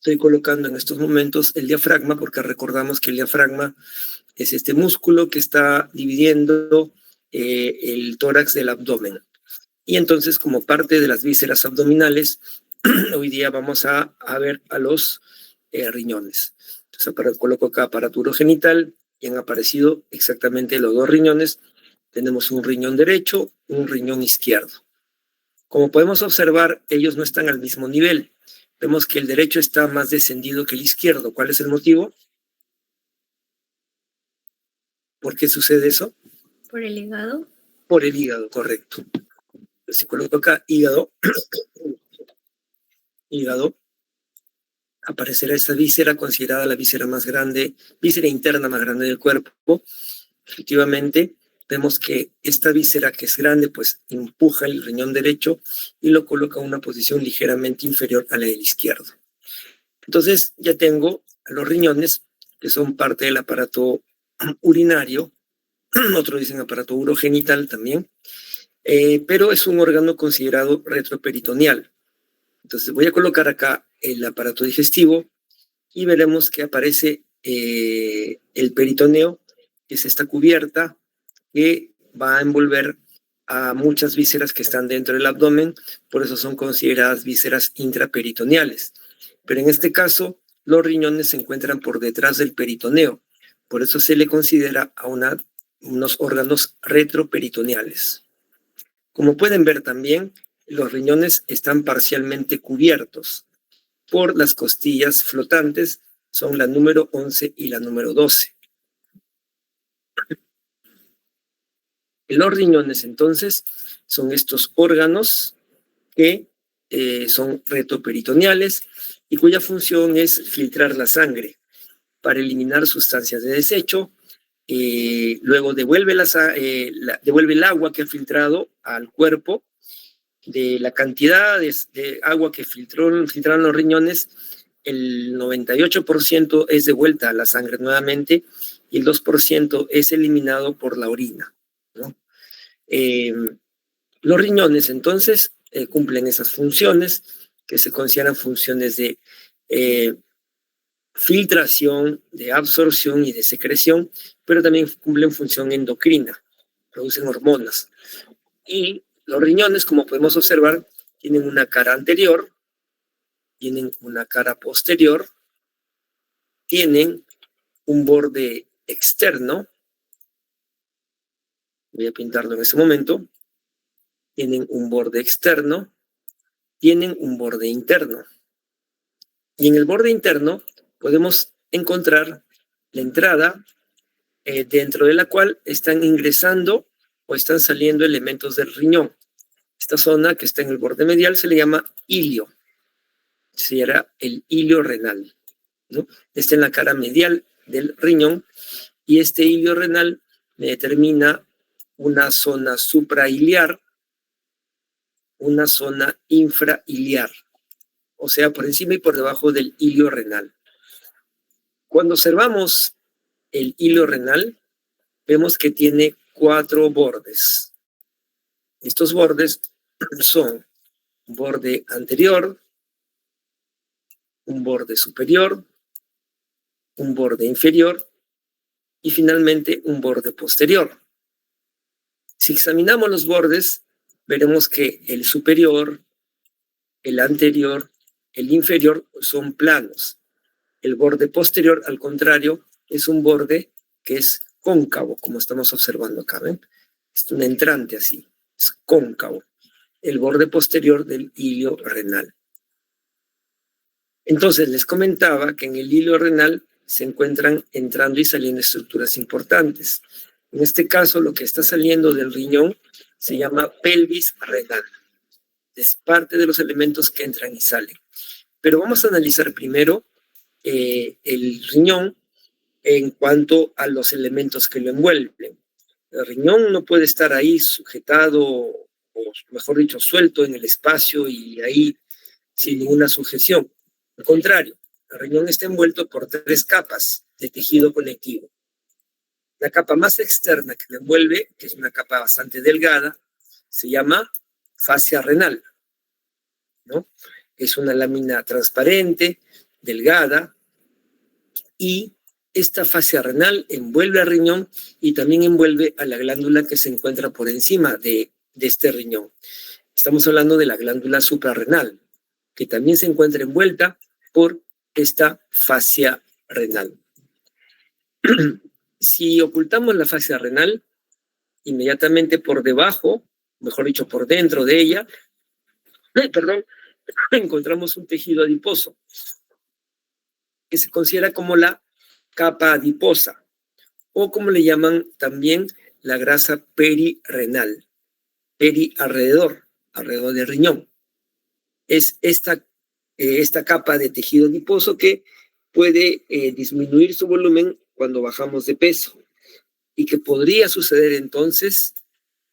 Estoy colocando en estos momentos el diafragma, porque recordamos que el diafragma es este músculo que está dividiendo el tórax del abdomen. Y entonces, como parte de las vísceras abdominales, hoy día vamos a ver a los riñones. Entonces, coloco acá aparato urogenital y han aparecido exactamente los dos riñones. Tenemos un riñón derecho, un riñón izquierdo. Como podemos observar, ellos no están al mismo nivel. Vemos que el derecho está más descendido que el izquierdo. ¿Cuál es el motivo? ¿Por qué sucede eso? ¿Por el hígado? Por el hígado, correcto. Si coloco acá hígado, aparecerá esta víscera considerada la víscera más grande, víscera interna más grande del cuerpo. Efectivamente, vemos que esta víscera que es grande, pues empuja el riñón derecho y lo coloca en una posición ligeramente inferior a la del izquierdo. Entonces ya tengo a los riñones, que son parte del aparato urinario, otros dicen aparato urogenital también, pero es un órgano considerado retroperitoneal. Entonces voy a colocar acá el aparato digestivo y veremos que aparece el peritoneo, que es esta cubierta que va a envolver a muchas vísceras que están dentro del abdomen, por eso son consideradas vísceras intraperitoneales. Pero en este caso, los riñones se encuentran por detrás del peritoneo, por eso se le considera a unos órganos retroperitoneales. Como pueden ver también, los riñones están parcialmente cubiertos por las costillas flotantes, son la número 11 y la número 12. Los riñones, entonces, son estos órganos que son retroperitoneales y cuya función es filtrar la sangre para eliminar sustancias de desecho. Luego devuelve el agua que ha filtrado al cuerpo. De la cantidad de agua que filtraron los riñones, el 98% es devuelta a la sangre nuevamente y el 2% es eliminado por la orina, ¿no? Los riñones, entonces, cumplen esas funciones que se consideran funciones de filtración, de absorción y de secreción, pero también cumplen función endocrina, producen hormonas. Y los riñones, como podemos observar, tienen una cara anterior, tienen una cara posterior, tienen un borde externo, voy a pintarlo en este momento, tienen un borde externo, tienen un borde interno. Y en el borde interno podemos encontrar la entrada dentro de la cual están ingresando o están saliendo elementos del riñón. Esta zona que está en el borde medial se le llama ilio. Será el ilio renal, ¿no? Está en la cara medial del riñón y este ilio renal determina una zona suprailiar, una zona infrailiar, o sea, por encima y por debajo del ilio renal. Cuando observamos el ilio renal, vemos que tiene 4 bordes. Estos bordes son un borde anterior, un borde superior, un borde inferior y finalmente un borde posterior. Si examinamos los bordes, veremos que el superior, el anterior, el inferior son planos. El borde posterior, al contrario, es un borde que es cóncavo, como estamos observando acá, ¿ven? Es un entrante así, es cóncavo. El borde posterior del ilio renal. Entonces, les comentaba que en el ilio renal se encuentran entrando y saliendo estructuras importantes. En este caso, lo que está saliendo del riñón se llama pelvis renal. Es parte de los elementos que entran y salen. Pero vamos a analizar primero el riñón en cuanto a los elementos que lo envuelven. El riñón no puede estar ahí sujetado, o mejor dicho, suelto en el espacio y ahí sin ninguna sujeción. Al contrario, el riñón está envuelto por 3 capas de tejido conectivo. La capa más externa que lo envuelve, que es una capa bastante delgada, se llama fascia renal, ¿no? Es una lámina transparente delgada, y esta fascia renal envuelve al riñón y también envuelve a la glándula que se encuentra por encima de este riñón. Estamos hablando de la glándula suprarrenal, que también se encuentra envuelta por esta fascia renal. Si ocultamos la fascia renal, inmediatamente por debajo, mejor dicho, por dentro de ella, encontramos un tejido adiposo, que se considera como la capa adiposa, o como le llaman también la grasa perirrenal, alrededor del riñón. Es esta capa de tejido adiposo que puede disminuir su volumen cuando bajamos de peso, y que podría suceder entonces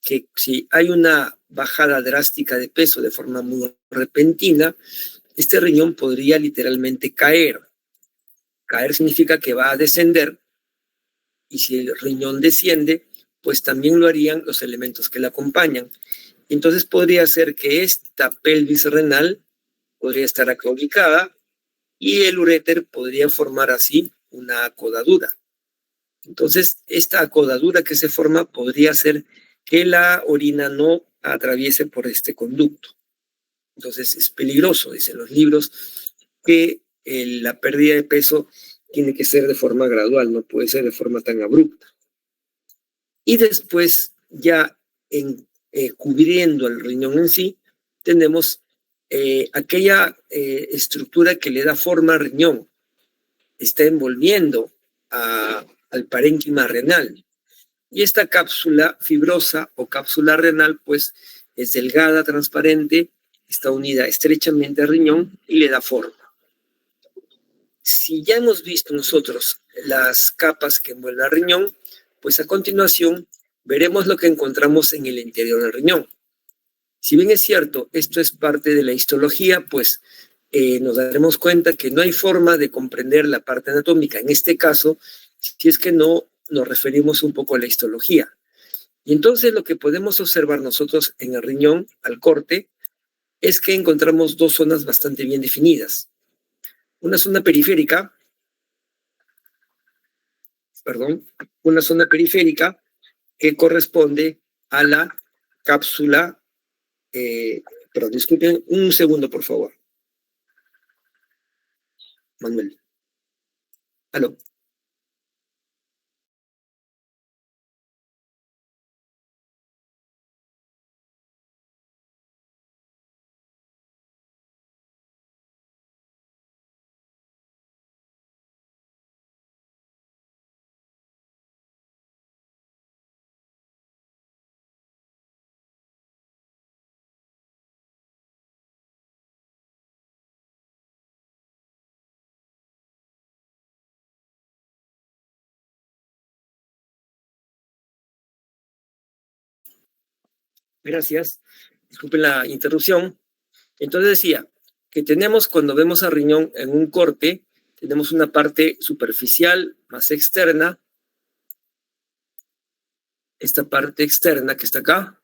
que si hay una bajada drástica de peso de forma muy repentina, este riñón podría literalmente caer. Caer significa que va a descender, y si el riñón desciende, pues también lo harían los elementos que le acompañan. Entonces podría ser que esta pelvis renal podría estar acá ubicada y el uréter podría formar así una acodadura. Entonces, esta acodadura que se forma podría hacer que la orina no atraviese por este conducto. Entonces, es peligroso, dicen los libros, que la pérdida de peso tiene que ser de forma gradual, no puede ser de forma tan abrupta. Y después, ya cubriendo el riñón en sí, tenemos aquella estructura que le da forma al riñón, está envolviendo al parénquima renal. Y esta cápsula fibrosa o cápsula renal, pues, es delgada, transparente, está unida estrechamente al riñón y le da forma. Si ya hemos visto nosotros las capas que envuelven al riñón, pues a continuación veremos lo que encontramos en el interior del riñón. Si bien es cierto, esto es parte de la histología, pues nos daremos cuenta que no hay forma de comprender la parte anatómica, en este caso, si es que no nos referimos un poco a la histología. Y entonces lo que podemos observar nosotros en el riñón, al corte, es que encontramos dos zonas bastante bien definidas. Una zona periférica, que corresponde a la cápsula, disculpen un segundo, por favor. Manuel. ¿Aló? Gracias. Disculpen la interrupción. Entonces decía que tenemos, cuando vemos al riñón en un corte, tenemos una parte superficial más externa. Esta parte externa que está acá.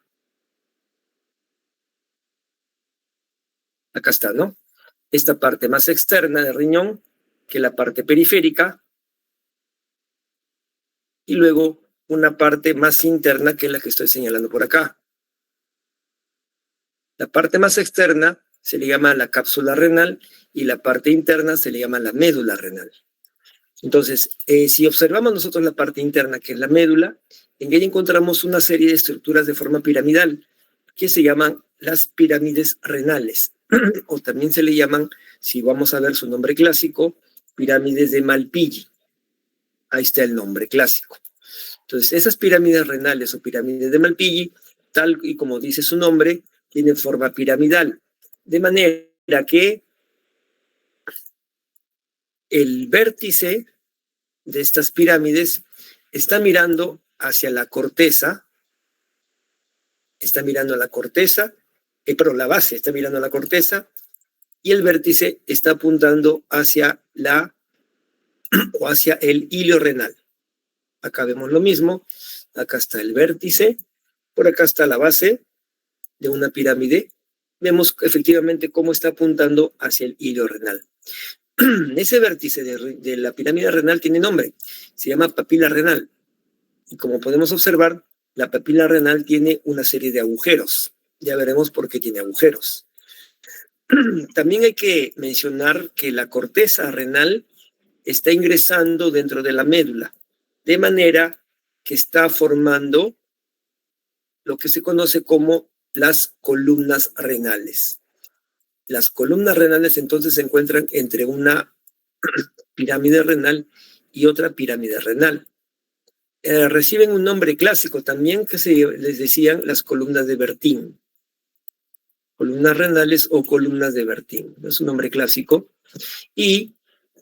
Acá está, ¿no? Esta parte más externa del riñón que la parte periférica. Y luego una parte más interna que es la que estoy señalando por acá. La parte más externa se le llama la cápsula renal y la parte interna se le llama la médula renal. Entonces, si observamos nosotros la parte interna, que es la médula, en ella encontramos una serie de estructuras de forma piramidal que se llaman las pirámides renales, o también se le llaman, si vamos a ver su nombre clásico, pirámides de Malpighi. Ahí está el nombre clásico. Entonces, esas pirámides renales o pirámides de Malpighi, tal y como dice su nombre, tienen forma piramidal, de manera que el vértice de estas pirámides está mirando hacia la corteza, la base está mirando a la corteza, y el vértice está apuntando hacia hacia el hilo renal. Acá vemos lo mismo, acá está el vértice, por acá está la base de una pirámide. Vemos efectivamente cómo está apuntando hacia el hilo renal. ese vértice de la pirámide renal tiene nombre, se llama papila renal. Y como podemos observar, la papila renal tiene una serie de agujeros. Ya veremos por qué tiene agujeros. También hay que mencionar que la corteza renal está ingresando dentro de la médula, de manera que está formando lo que se conoce como las columnas renales. Las columnas renales entonces se encuentran entre una pirámide renal y otra pirámide renal. Reciben un nombre clásico también que les decían las columnas de Bertin. Columnas renales o columnas de Bertin. Es un nombre clásico. Y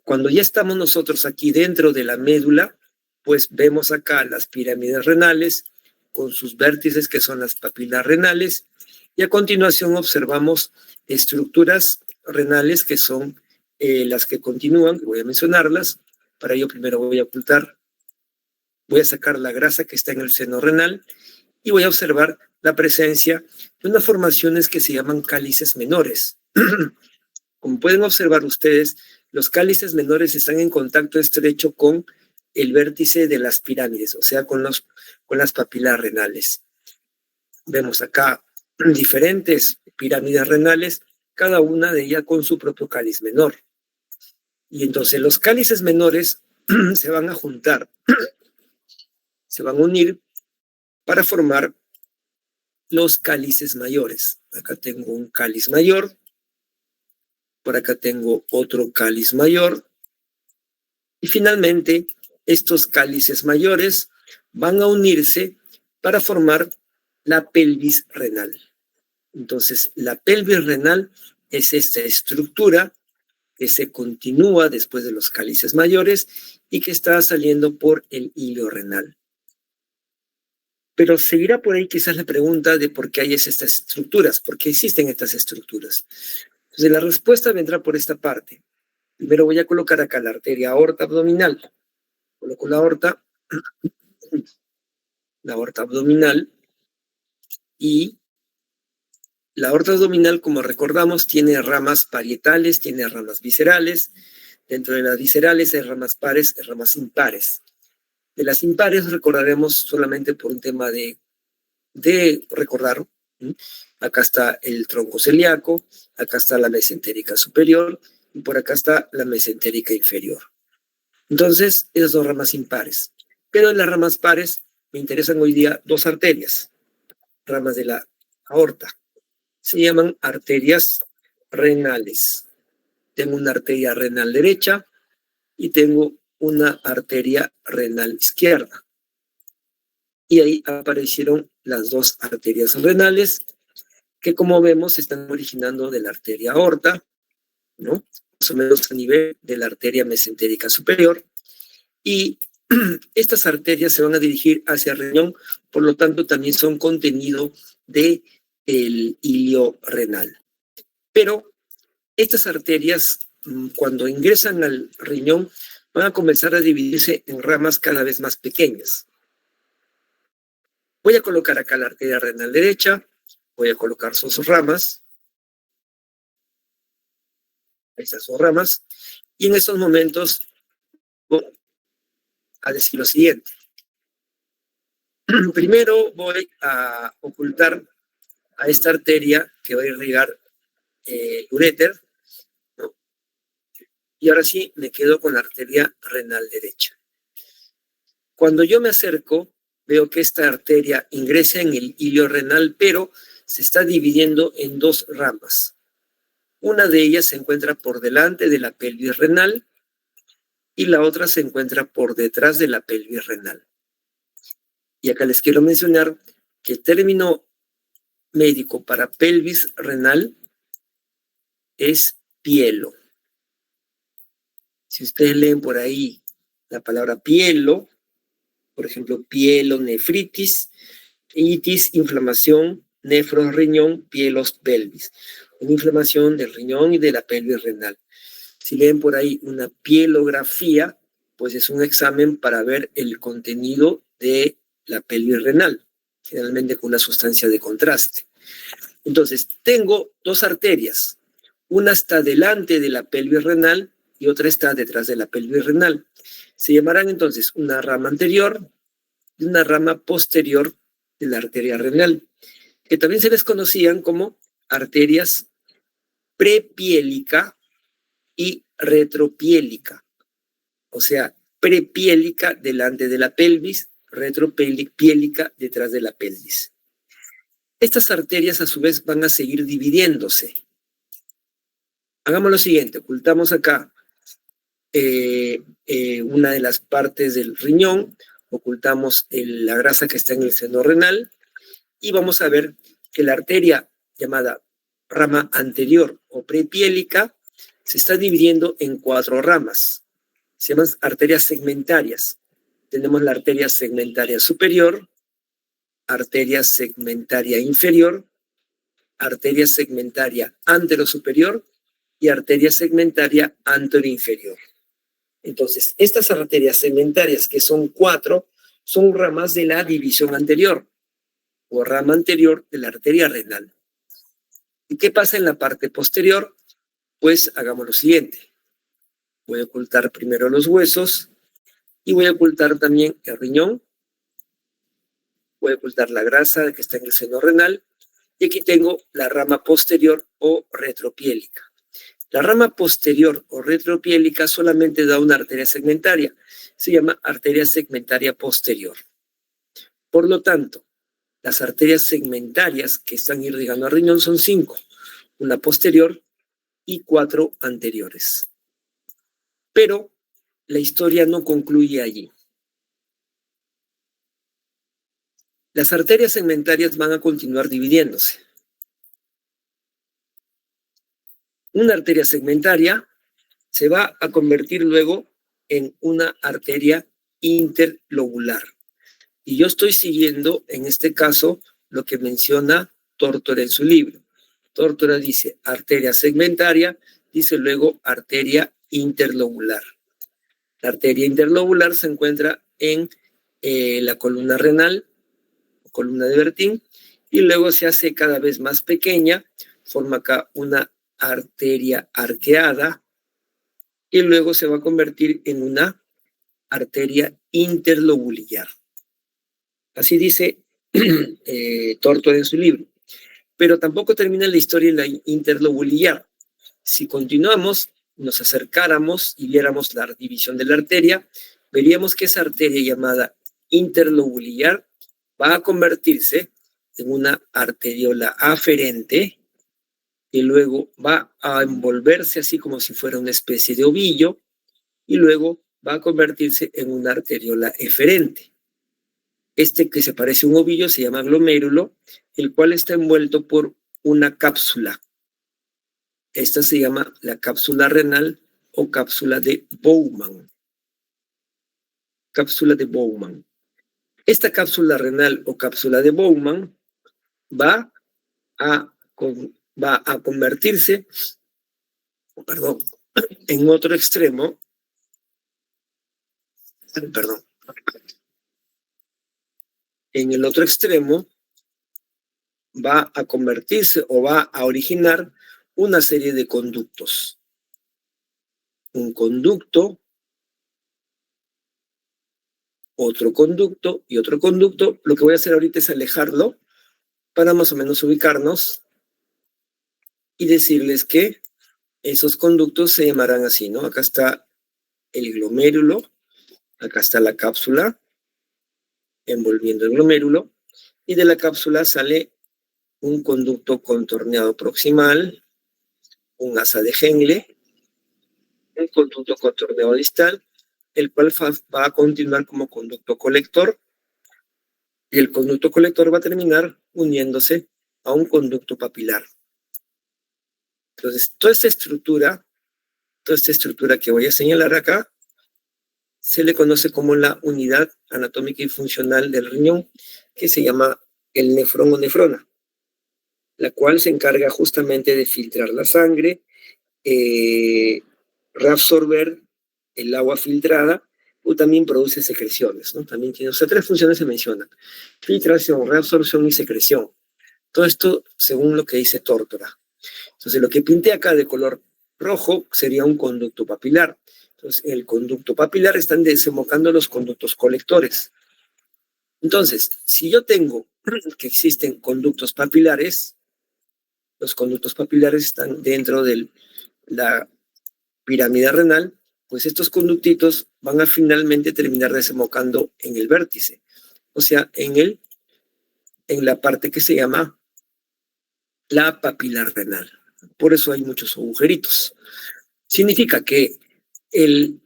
cuando ya estamos nosotros aquí dentro de la médula, pues vemos acá las pirámides renales con sus vértices que son las papilas renales. Y a continuación observamos estructuras renales que son las que continúan, voy a mencionarlas. Para ello primero voy a sacar la grasa que está en el seno renal y voy a observar la presencia de unas formaciones que se llaman cálices menores. Como pueden observar ustedes, los cálices menores están en contacto estrecho con el vértice de las pirámides, o sea, con las papilas renales. Vemos acá diferentes pirámides renales, cada una de ellas con su propio cáliz menor. Y entonces los cálices menores se van a juntar, se van a unir para formar los cálices mayores. Acá tengo un cáliz mayor, por acá tengo otro cáliz mayor, y finalmente estos cálices mayores van a unirse para formar la pelvis renal. Entonces, la pelvis renal es esta estructura que se continúa después de los cálices mayores y que está saliendo por el hilo renal. Pero seguirá por ahí quizás la pregunta de por qué hay estas estructuras, por qué existen estas estructuras. Entonces, la respuesta vendrá por esta parte. Primero voy a colocar acá la arteria aorta abdominal. Coloco la aorta abdominal, y la aorta abdominal, como recordamos, tiene ramas parietales, tiene ramas viscerales. Dentro de las viscerales hay ramas pares y ramas impares. De las impares recordaremos solamente por un tema de recordar. Acá está el tronco celíaco, acá está la mesentérica superior y por acá está la mesentérica inferior. Entonces, esas son ramas impares. Pero en las ramas pares me interesan hoy día dos arterias, ramas de la aorta. Se llaman arterias renales. Tengo una arteria renal derecha y tengo una arteria renal izquierda. Y ahí aparecieron las dos arterias renales que, como vemos, están originando de la arteria aorta, ¿no? Más o menos a nivel de la arteria mesentérica superior. Y estas arterias se van a dirigir hacia el riñón, por lo tanto también son contenido del hilio renal. Pero estas arterias, cuando ingresan al riñón, van a comenzar a dividirse en ramas cada vez más pequeñas. Voy a colocar acá la arteria renal derecha, voy a colocar sus ramas, estas son ramas, y en estos momentos voy a decir lo siguiente. Primero voy a ocultar a esta arteria que va a irrigar el uréter, ¿no? Y ahora sí me quedo con la arteria renal derecha. Cuando yo me acerco, veo que esta arteria ingresa en el hilio renal, pero se está dividiendo en dos ramas. Una de ellas se encuentra por delante de la pelvis renal y la otra se encuentra por detrás de la pelvis renal. Y acá les quiero mencionar que el término médico para pelvis renal es pielo. Si ustedes leen por ahí la palabra pielo, por ejemplo, pielonefritis, itis, inflamación, nefros, riñón, pielos, pelvis. Una inflamación del riñón y de la pelvis renal. Si leen por ahí una pielografía, pues es un examen para ver el contenido de la pelvis renal, generalmente con una sustancia de contraste. Entonces, tengo dos arterias. Una está delante de la pelvis renal y otra está detrás de la pelvis renal. Se llamarán entonces una rama anterior y una rama posterior de la arteria renal, que también se les conocían como arterias prepiélica y retropiélica. O sea, prepiélica delante de la pelvis, retropiélica detrás de la pelvis. Estas arterias a su vez van a seguir dividiéndose. Hagamos lo siguiente, ocultamos acá una de las partes del riñón, ocultamos la grasa que está en el seno renal y vamos a ver que la arteria llamada rama anterior o prepiélica se está dividiendo en 4 ramas. Se llaman arterias segmentarias. Tenemos la arteria segmentaria superior, arteria segmentaria inferior, arteria segmentaria anterosuperior y arteria segmentaria anteroinferior. Entonces, estas arterias segmentarias, que son 4, son ramas de la división anterior o rama anterior de la arteria renal. ¿Y qué pasa en la parte posterior? Pues hagamos lo siguiente. Voy a ocultar primero los huesos y voy a ocultar también el riñón. Voy a ocultar la grasa que está en el seno renal y aquí tengo la rama posterior o retropiélica. La rama posterior o retropiélica solamente da una arteria segmentaria. Se llama arteria segmentaria posterior. Por lo tanto, las arterias segmentarias que están irrigando al riñón son 5. Una posterior y 4 anteriores. Pero la historia no concluye allí. Las arterias segmentarias van a continuar dividiéndose. Una arteria segmentaria se va a convertir luego en una arteria interlobular. Y yo estoy siguiendo, en este caso, lo que menciona Tórtora en su libro. Tórtora dice arteria segmentaria, dice luego arteria interlobular. La arteria interlobular se encuentra en la columna renal, columna de Bertin, y luego se hace cada vez más pequeña, forma acá una arteria arqueada, y luego se va a convertir en una arteria interlobular. Así dice Tórtora en su libro. Pero tampoco termina la historia en la interlobular. Si continuamos, nos acercáramos y viéramos la división de la arteria, veríamos que esa arteria llamada interlobular va a convertirse en una arteriola aferente y luego va a envolverse así como si fuera una especie de ovillo y luego va a convertirse en una arteriola eferente. Este que se parece a un ovillo se llama glomérulo, el cual está envuelto por una cápsula. Esta se llama la cápsula renal o cápsula de Bowman. Cápsula de Bowman. Esta cápsula renal o cápsula de Bowman va a convertirse, en otro extremo, en el otro extremo va a convertirse o va a originar una serie de conductos. Un conducto, otro conducto y otro conducto. Lo que voy a hacer ahorita es alejarlo para más o menos ubicarnos y decirles que esos conductos se llamarán así, ¿no? Acá está el glomérulo, acá está la cápsula envolviendo el glomérulo y de la cápsula sale un conducto contorneado proximal, un asa de Henle, un conducto contorneado distal, el cual va a continuar como conducto colector y el conducto colector va a terminar uniéndose a un conducto papilar. Entonces, toda esta estructura que voy a señalar acá, se le conoce como la unidad anatómica y funcional del riñón, que se llama el nefrón o nefrona, la cual se encarga justamente de filtrar la sangre, reabsorber el agua filtrada, o también produce secreciones, ¿no? También tiene, o sea, 3 funciones se mencionan: filtración, reabsorción y secreción. Todo esto según lo que dice Tórtora. Entonces, lo que pinté acá de color rojo sería un conducto papilar. Entonces, en el conducto papilar están desembocando los conductos colectores. Entonces, si yo tengo que existen conductos papilares, los conductos papilares están dentro de la pirámide renal, pues estos conductitos van a finalmente terminar desembocando en el vértice, o sea, en la parte que se llama la papilar renal. Por eso hay muchos agujeritos. Significa que el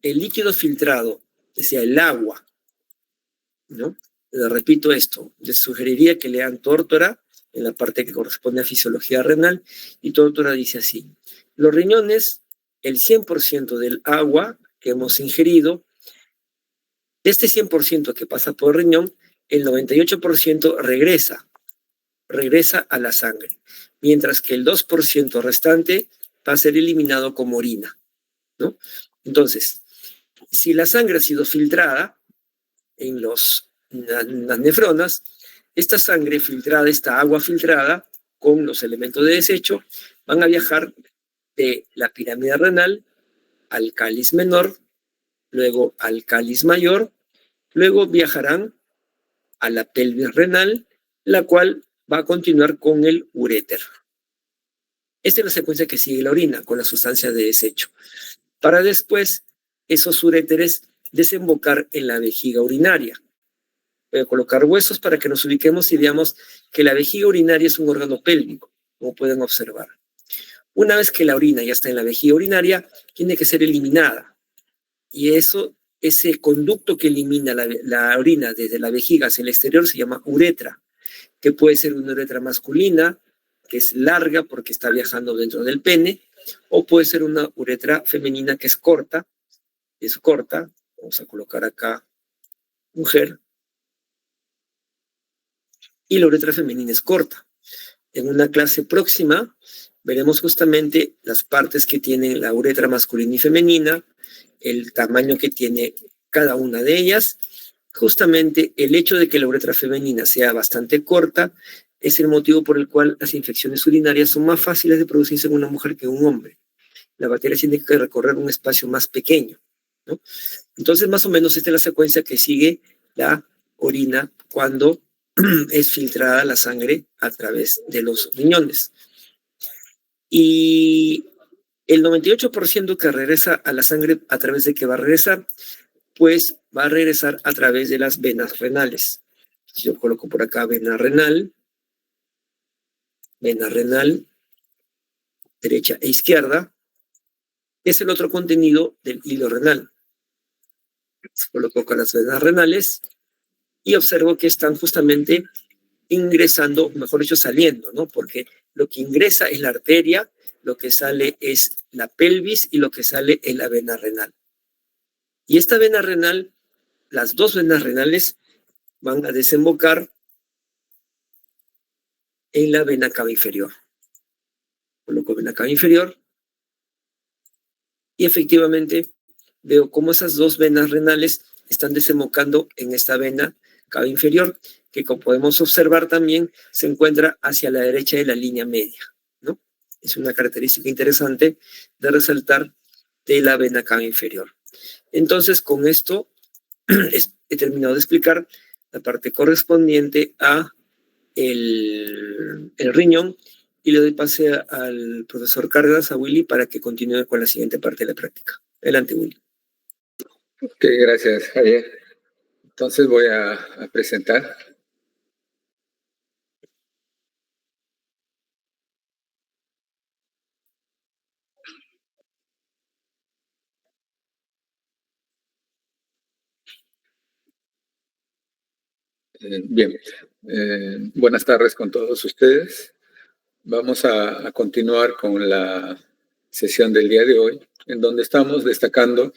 líquido filtrado, o sea, el agua, ¿no? Les repito esto, les sugeriría que lean Tórtora en la parte que corresponde a fisiología renal, y Tórtora dice así: los riñones, el 100% del agua que hemos ingerido, de este 100% que pasa por el riñón, el 98% regresa a la sangre, mientras que el 2% restante va a ser eliminado como orina, ¿no? Entonces, si la sangre ha sido filtrada en las nefronas, esta sangre filtrada, esta agua filtrada con los elementos de desecho, van a viajar de la pirámide renal al cáliz menor, luego al cáliz mayor, luego viajarán a la pelvis renal, la cual va a continuar con el uréter. Esta es la secuencia que sigue la orina con la sustancia de desecho, para después esos uréteres desembocar en la vejiga urinaria. Voy a colocar huesos para que nos ubiquemos y veamos que la vejiga urinaria es un órgano pélvico, como pueden observar. Una vez que la orina ya está en la vejiga urinaria, tiene que ser eliminada. Y ese conducto que elimina la orina desde la vejiga hacia el exterior se llama uretra, que puede ser una uretra masculina, que es larga porque está viajando dentro del pene, o puede ser una uretra femenina que es corta. Vamos a colocar acá mujer, y la uretra femenina es corta. En una clase próxima veremos justamente las partes que tienen la uretra masculina y femenina, el tamaño que tiene cada una de ellas. Justamente el hecho de que la uretra femenina sea bastante corta es el motivo por el cual las infecciones urinarias son más fáciles de producirse en una mujer que en un hombre. La bacteria tiene que recorrer un espacio más pequeño, ¿no? Entonces, más o menos esta es la secuencia que sigue la orina cuando es filtrada la sangre a través de los riñones. Y el 98% que regresa a la sangre, ¿a través de qué va a regresar? Pues va a regresar a través de las venas renales. Yo coloco por acá vena renal, derecha e izquierda. Es el otro contenido del hilo renal. Coloco con las venas renales y observo que están justamente ingresando, mejor dicho, saliendo, ¿no? Porque lo que ingresa es la arteria, lo que sale es la pelvis y lo que sale es la vena renal. Y esta vena renal, las dos venas renales van a desembocar en la vena cava inferior. Coloco vena cava inferior y efectivamente veo cómo esas dos venas renales están desembocando en esta vena cava inferior, que como podemos observar también se encuentra hacia la derecha de la línea media, ¿no? Es una característica interesante de resaltar de la vena cava inferior. Entonces, con esto he terminado de explicar la parte correspondiente a el riñón, y le doy pase al profesor Cárdenas, a Willy, para que continúe con la siguiente parte de la práctica. Adelante, Willy. Ok, gracias, Javier. Entonces voy a presentar. Bien, buenas tardes con todos ustedes. Vamos a continuar con la sesión del día de hoy, en donde estamos destacando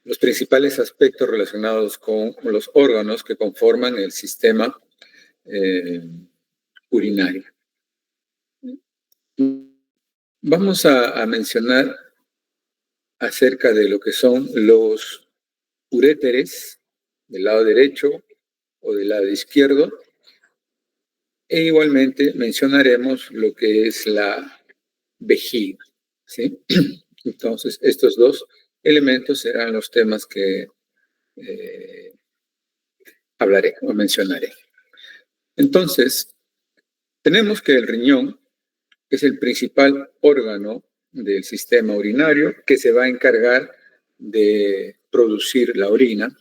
los principales aspectos relacionados con los órganos que conforman el sistema urinario. Vamos a mencionar acerca de lo que son los uréteres del lado derecho o del lado izquierdo, e igualmente mencionaremos lo que es la vejiga, ¿sí? Entonces, estos dos elementos serán los temas que hablaré o mencionaré. Entonces, tenemos que el riñón es el principal órgano del sistema urinario que se va a encargar de producir la orina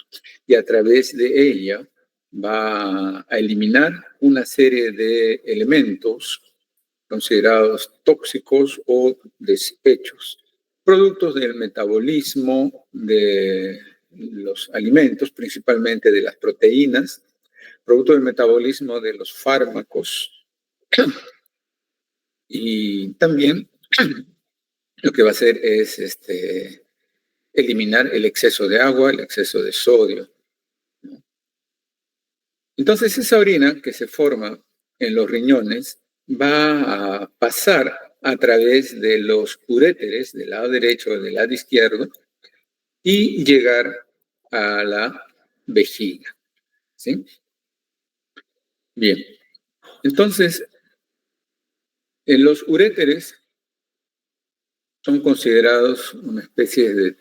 y a través de ella va a eliminar una serie de elementos considerados tóxicos o desechos, productos del metabolismo de los alimentos, principalmente de las proteínas, producto del metabolismo de los fármacos y también lo que va a hacer es eliminar el exceso de agua, el exceso de sodio. Entonces esa orina que se forma en los riñones va a pasar a través de los uréteres del lado derecho o del lado izquierdo y llegar a la vejiga. ¿Sí? Bien. Entonces, en los uréteres son considerados una especie de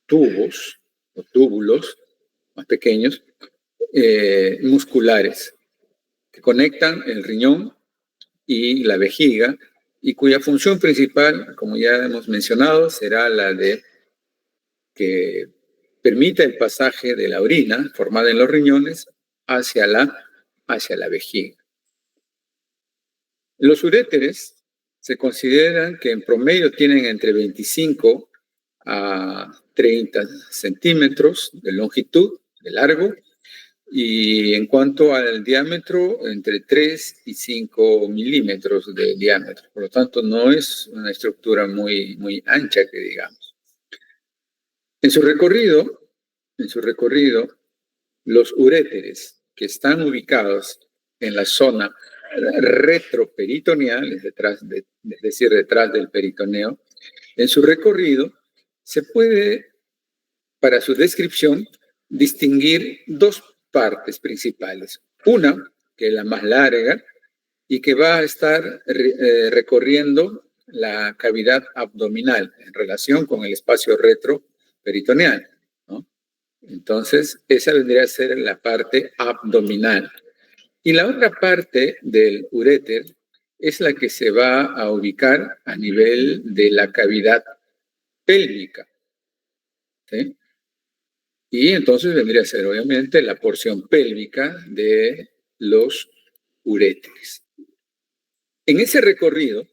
tubos o túbulos más pequeños, musculares, que conectan el riñón y la vejiga, y cuya función principal, como ya hemos mencionado, será la de que permita el pasaje de la orina formada en los riñones hacia la vejiga. Los uréteres se consideran que en promedio tienen entre 25 a 30 centímetros de longitud, de largo, y en cuanto al diámetro, entre 3 y 5 milímetros de diámetro. Por lo tanto, no es una estructura muy, muy ancha, que digamos. En su recorrido, los uréteres que están ubicados en la zona retroperitoneal, es decir, detrás del peritoneo, en su recorrido se puede, para su descripción, distinguir dos partes principales. Una, que es la más larga y que va a estar recorriendo la cavidad abdominal en relación con el espacio retroperitoneal, ¿no? Entonces, esa vendría a ser la parte abdominal. Y la otra parte del uréter es la que se va a ubicar a nivel de la cavidad pélvica, ¿sí? Y entonces vendría a ser, obviamente, la porción pélvica de los uréteres. En ese recorrido,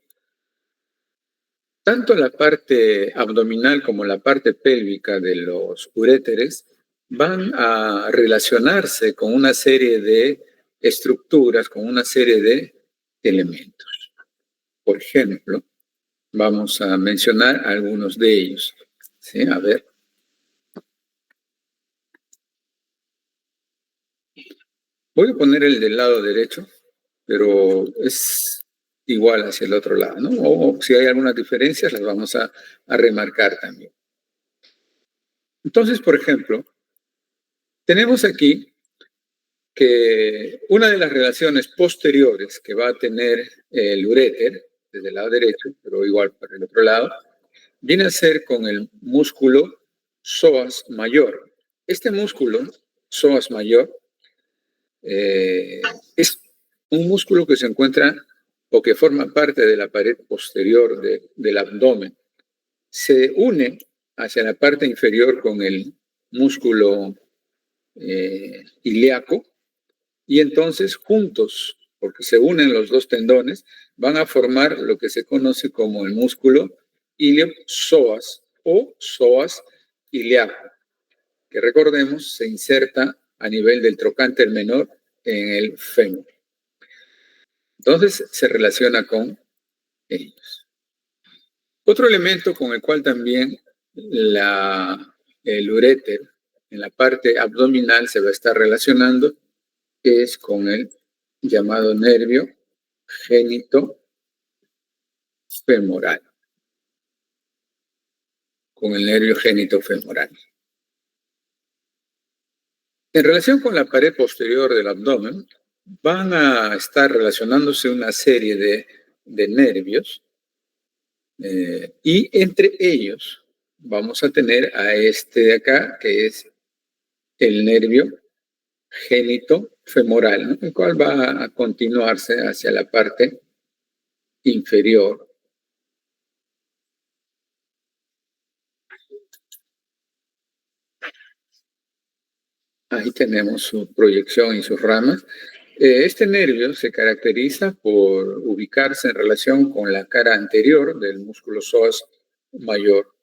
tanto la parte abdominal como la parte pélvica de los uréteres van a relacionarse con una serie de estructuras, con una serie de elementos. Por ejemplo, vamos a mencionar algunos de ellos. ¿Sí? A ver. Voy a poner el del lado derecho, pero es igual hacia el otro lado, ¿no? O si hay algunas diferencias, las vamos a remarcar también. Entonces, por ejemplo, tenemos aquí que una de las relaciones posteriores que va a tener el uréter, desde el lado derecho, pero igual para el otro lado, viene a ser con el músculo psoas mayor. Este músculo, psoas mayor, es un músculo que se encuentra o que forma parte de la pared posterior del abdomen. Se une hacia la parte inferior con el músculo ilíaco y entonces juntos, porque se unen los dos tendones, van a formar lo que se conoce como el músculo ilio-psoas o psoas ilíaco, que recordemos se inserta a nivel del trocánter menor en el fémur. Entonces se relaciona con ellos. Otro elemento con el cual también el uréter en la parte abdominal se va a estar relacionando es con el llamado nervio génito-femoral. Con el nervio génito-femoral. En relación con la pared posterior del abdomen, van a estar relacionándose una serie de nervios Y entre ellos vamos a tener a este de acá, que es el nervio génito-femoral, ¿no? El cual va a continuarse hacia la parte inferior. Ahí tenemos su proyección y sus ramas. Este nervio se caracteriza por ubicarse en relación con la cara anterior del músculo psoas mayor.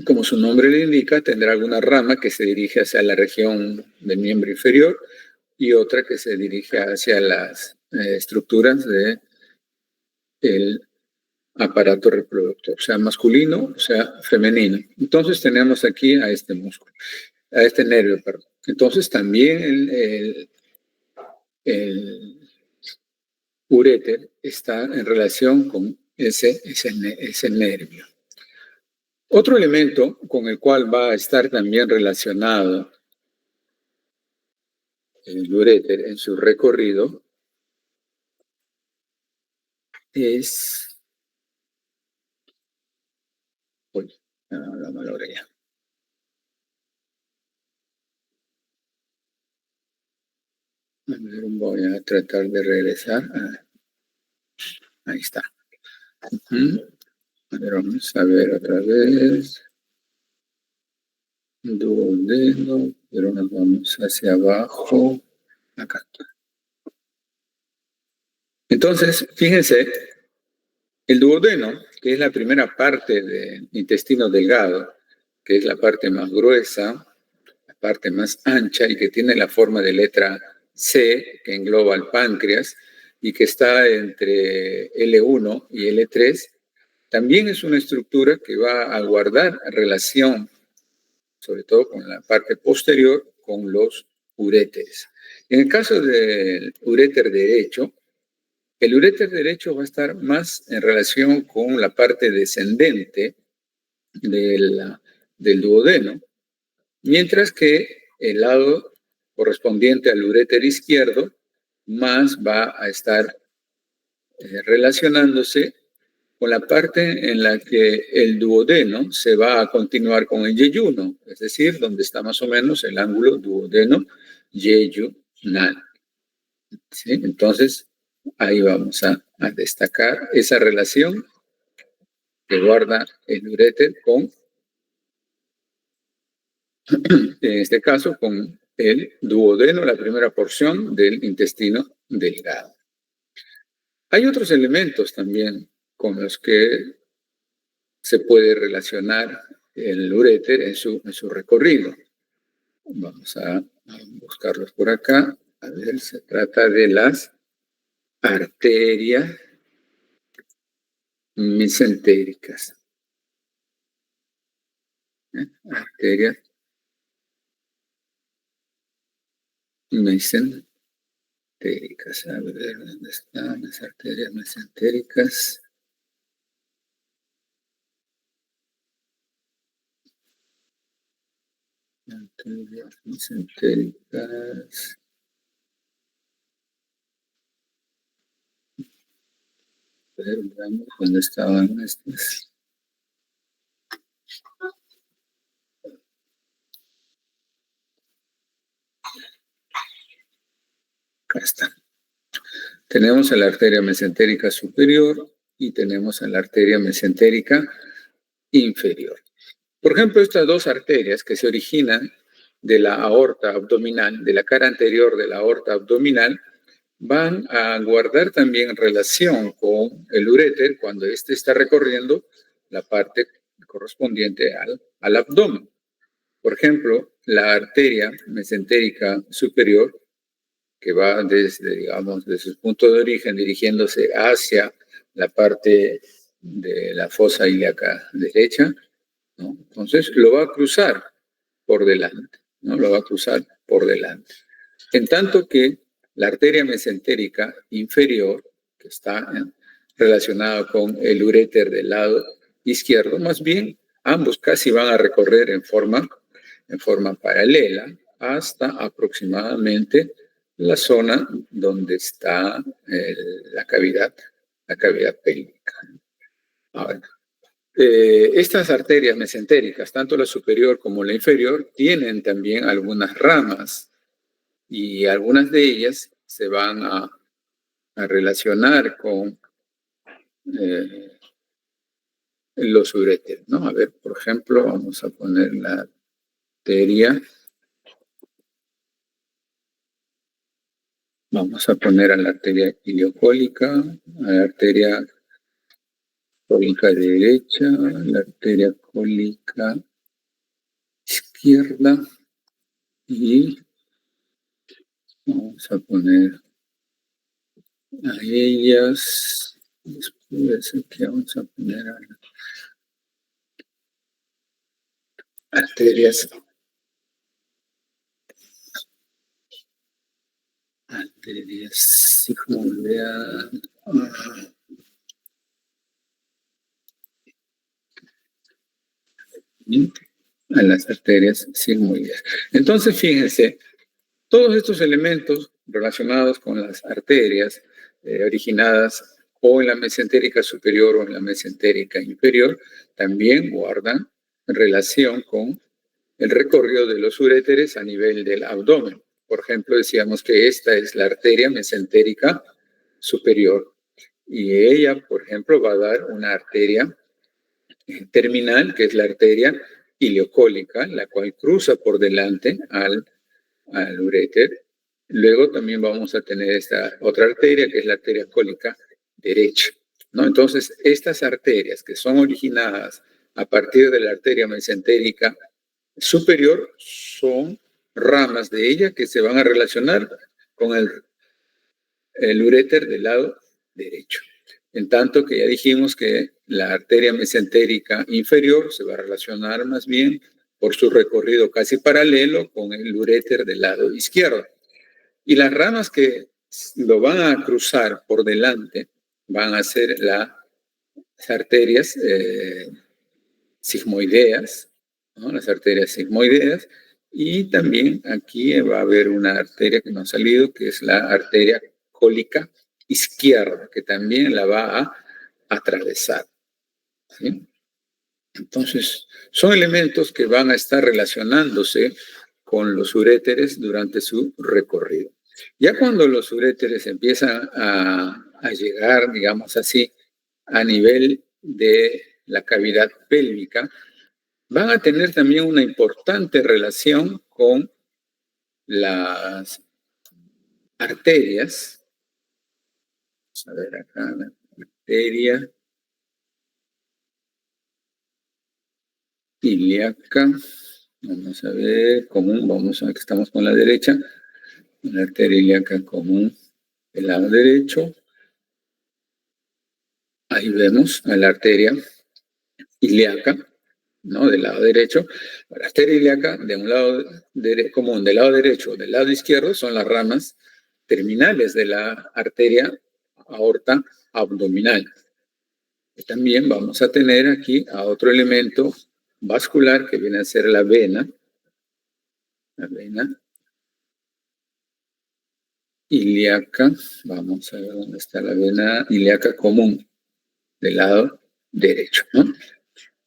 Como su nombre le indica, tendrá alguna rama que se dirige hacia la región del miembro inferior y otra que se dirige hacia las estructuras del aparato reproductor, sea masculino, sea femenino. Entonces tenemos aquí a este músculo, a este nervio, perdón. Entonces también el uréter está en relación con ese nervio. Otro elemento con el cual va a estar también relacionado el uréter en su recorrido es... Uy, la malogré ya. Voy a tratar de regresar. Ahí está. A ver, vamos a ver otra vez. Duodeno, pero nos vamos hacia abajo. Acá. Entonces, fíjense, el duodeno, que es la primera parte del intestino delgado, que es la parte más gruesa, la parte más ancha y que tiene la forma de letra C, que engloba al páncreas y que está entre L1 y L3, también es una estructura que va a guardar relación, sobre todo con la parte posterior, con los uréteres. En el caso del uréter derecho, el uréter derecho va a estar más en relación con la parte descendente del duodeno, mientras que el lado correspondiente al uréter izquierdo más va a estar relacionándose con la parte en la que el duodeno se va a continuar con el yeyuno, es decir, donde está más o menos el ángulo duodeno-yeyunal. ¿Sí? Entonces, ahí vamos a destacar esa relación que guarda el uréter con, en este caso, con el duodeno, la primera porción del intestino delgado. Hay otros elementos también con los que se puede relacionar el uréter en su recorrido. Vamos a buscarlos por acá. A ver, se trata de las arterias mesentéricas. Arterias mesentéricas. A ver, ¿dónde están las arterias mesentéricas? Arterias mesentéricas. A ver, veamos dónde estaban estas. Acá está. Tenemos a la arteria mesentérica superior y tenemos a la arteria mesentérica inferior. Por ejemplo, estas dos arterias que se originan de la aorta abdominal, de la cara anterior de la aorta abdominal, van a guardar también relación con el uréter cuando éste está recorriendo la parte correspondiente al abdomen. Por ejemplo, la arteria mesentérica superior, que va desde su punto de origen dirigiéndose hacia la parte de la fosa ilíaca derecha, ¿no? Entonces lo va a cruzar por delante, ¿no? Lo va a cruzar por delante. En tanto que la arteria mesentérica inferior, que está relacionada con el uréter del lado izquierdo, más bien ambos casi van a recorrer en forma paralela hasta aproximadamente la zona donde está la cavidad la cavidad pélvica. Ahora, estas arterias mesentéricas, tanto la superior como la inferior, tienen también algunas ramas y algunas de ellas se van a relacionar con los uréteres, ¿no? A ver, por ejemplo, vamos a poner la arteria. Vamos a poner a la arteria iliocólica, a la arteria cólica derecha, a la arteria cólica izquierda y vamos a poner a ellas. Después aquí vamos a poner a las arterias sigmoideas. A las arterias sigmoideas. Entonces, fíjense, todos estos elementos relacionados con las arterias originadas o en la mesentérica superior o en la mesentérica inferior también guardan relación con el recorrido de los uréteres a nivel del abdomen. Por ejemplo, decíamos que esta es la arteria mesentérica superior y ella, por ejemplo, va a dar una arteria terminal, que es la arteria iliocólica, la cual cruza por delante al uréter. Luego también vamos a tener esta otra arteria, que es la arteria cólica derecha, ¿no? Entonces, estas arterias que son originadas a partir de la arteria mesentérica superior son ramas de ella que se van a relacionar con el uréter del lado derecho. En tanto que ya dijimos que la arteria mesentérica inferior se va a relacionar más bien por su recorrido casi paralelo con el uréter del lado izquierdo. Y las ramas que lo van a cruzar por delante van a ser las arterias sigmoideas, ¿no? Las arterias sigmoideas. Y también aquí va a haber una arteria que nos ha salido, que es la arteria cólica izquierda, que también la va a atravesar, ¿sí? Entonces, son elementos que van a estar relacionándose con los uréteres durante su recorrido. Ya cuando los uréteres empiezan a llegar, digamos así, a nivel de la cavidad pélvica, van a tener también una importante relación con las arterias. Vamos a ver acá la arteria ilíaca. Vamos a ver, común, vamos a ver que estamos con la derecha. La arteria ilíaca común del lado derecho. Ahí vemos a la arteria ilíaca, ¿no? Del lado derecho. La arteria ilíaca de un lado común del lado derecho, del lado izquierdo, son las ramas terminales de la arteria aorta abdominal. Y también vamos a tener aquí a otro elemento vascular que viene a ser la vena. La vena ilíaca. Vamos a ver dónde está la vena ilíaca común del lado derecho, ¿no?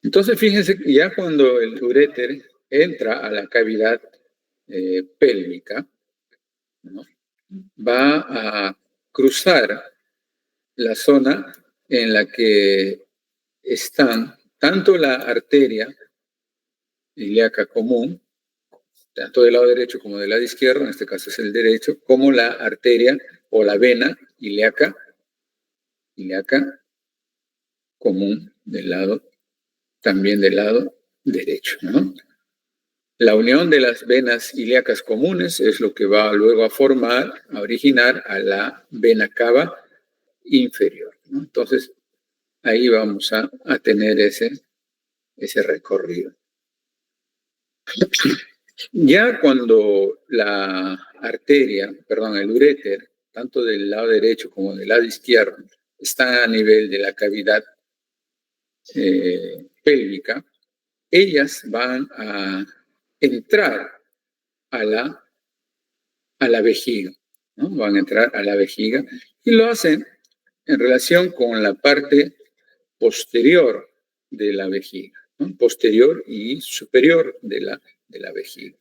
Entonces, fíjense que ya cuando el uréter entra a la cavidad pélvica, ¿no? Va a cruzar la zona en la que están tanto la arteria ilíaca común, tanto del lado derecho como del lado izquierdo, en este caso es el derecho, como la arteria o la vena ilíaca común también del lado derecho, ¿no? La unión de las venas ilíacas comunes es lo que va luego a originar a la vena cava inferior, ¿no? Entonces, ahí vamos a tener ese recorrido. Ya cuando el uréter, tanto del lado derecho como del lado izquierdo, está a nivel de la cavidad pélvica, ellas van a entrar a la vejiga, ¿no? Van a entrar a la vejiga y lo hacen en relación con la parte posterior de la vejiga, ¿no? Posterior y superior de la vejiga.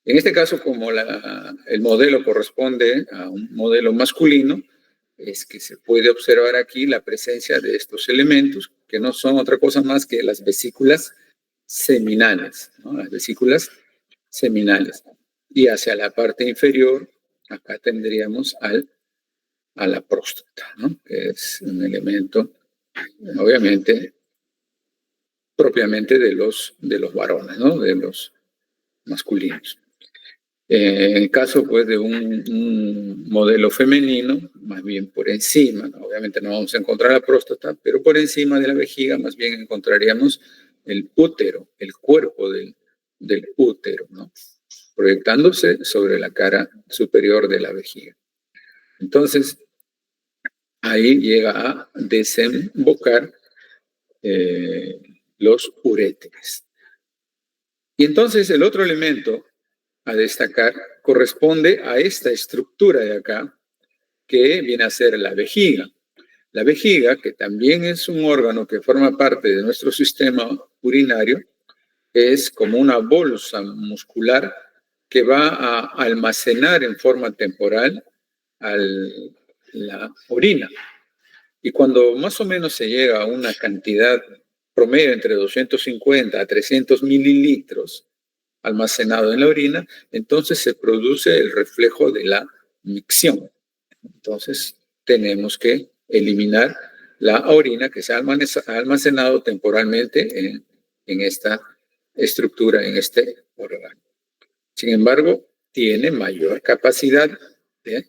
En este caso, como el modelo corresponde a un modelo masculino, es que se puede observar aquí la presencia de estos elementos, que no son otra cosa más que las vesículas seminales, ¿no? Las vesículas seminales. Y hacia la parte inferior, acá tendríamos a la próstata, ¿no? Que es un elemento, obviamente, propiamente de los varones, ¿no? De los masculinos. En el caso, pues, de un modelo femenino, más bien por encima, ¿no? Obviamente no vamos a encontrar la próstata, pero por encima de la vejiga más bien encontraríamos el útero, el cuerpo del útero, ¿no? Proyectándose sobre la cara superior de la vejiga. Entonces, ahí llega a desembocar los uréteres. Y entonces el otro elemento a destacar corresponde a esta estructura de acá, que viene a ser la vejiga. La vejiga, que también es un órgano que forma parte de nuestro sistema urinario, es como una bolsa muscular que va a almacenar en forma temporal la orina. Y cuando más o menos se llega a una cantidad promedio entre 250 a 300 mililitros almacenado en la orina, entonces se produce el reflejo de la micción. Entonces tenemos que eliminar la orina que se ha almacenado temporalmente en esta estructura, en este órgano. Sin embargo, tiene mayor capacidad de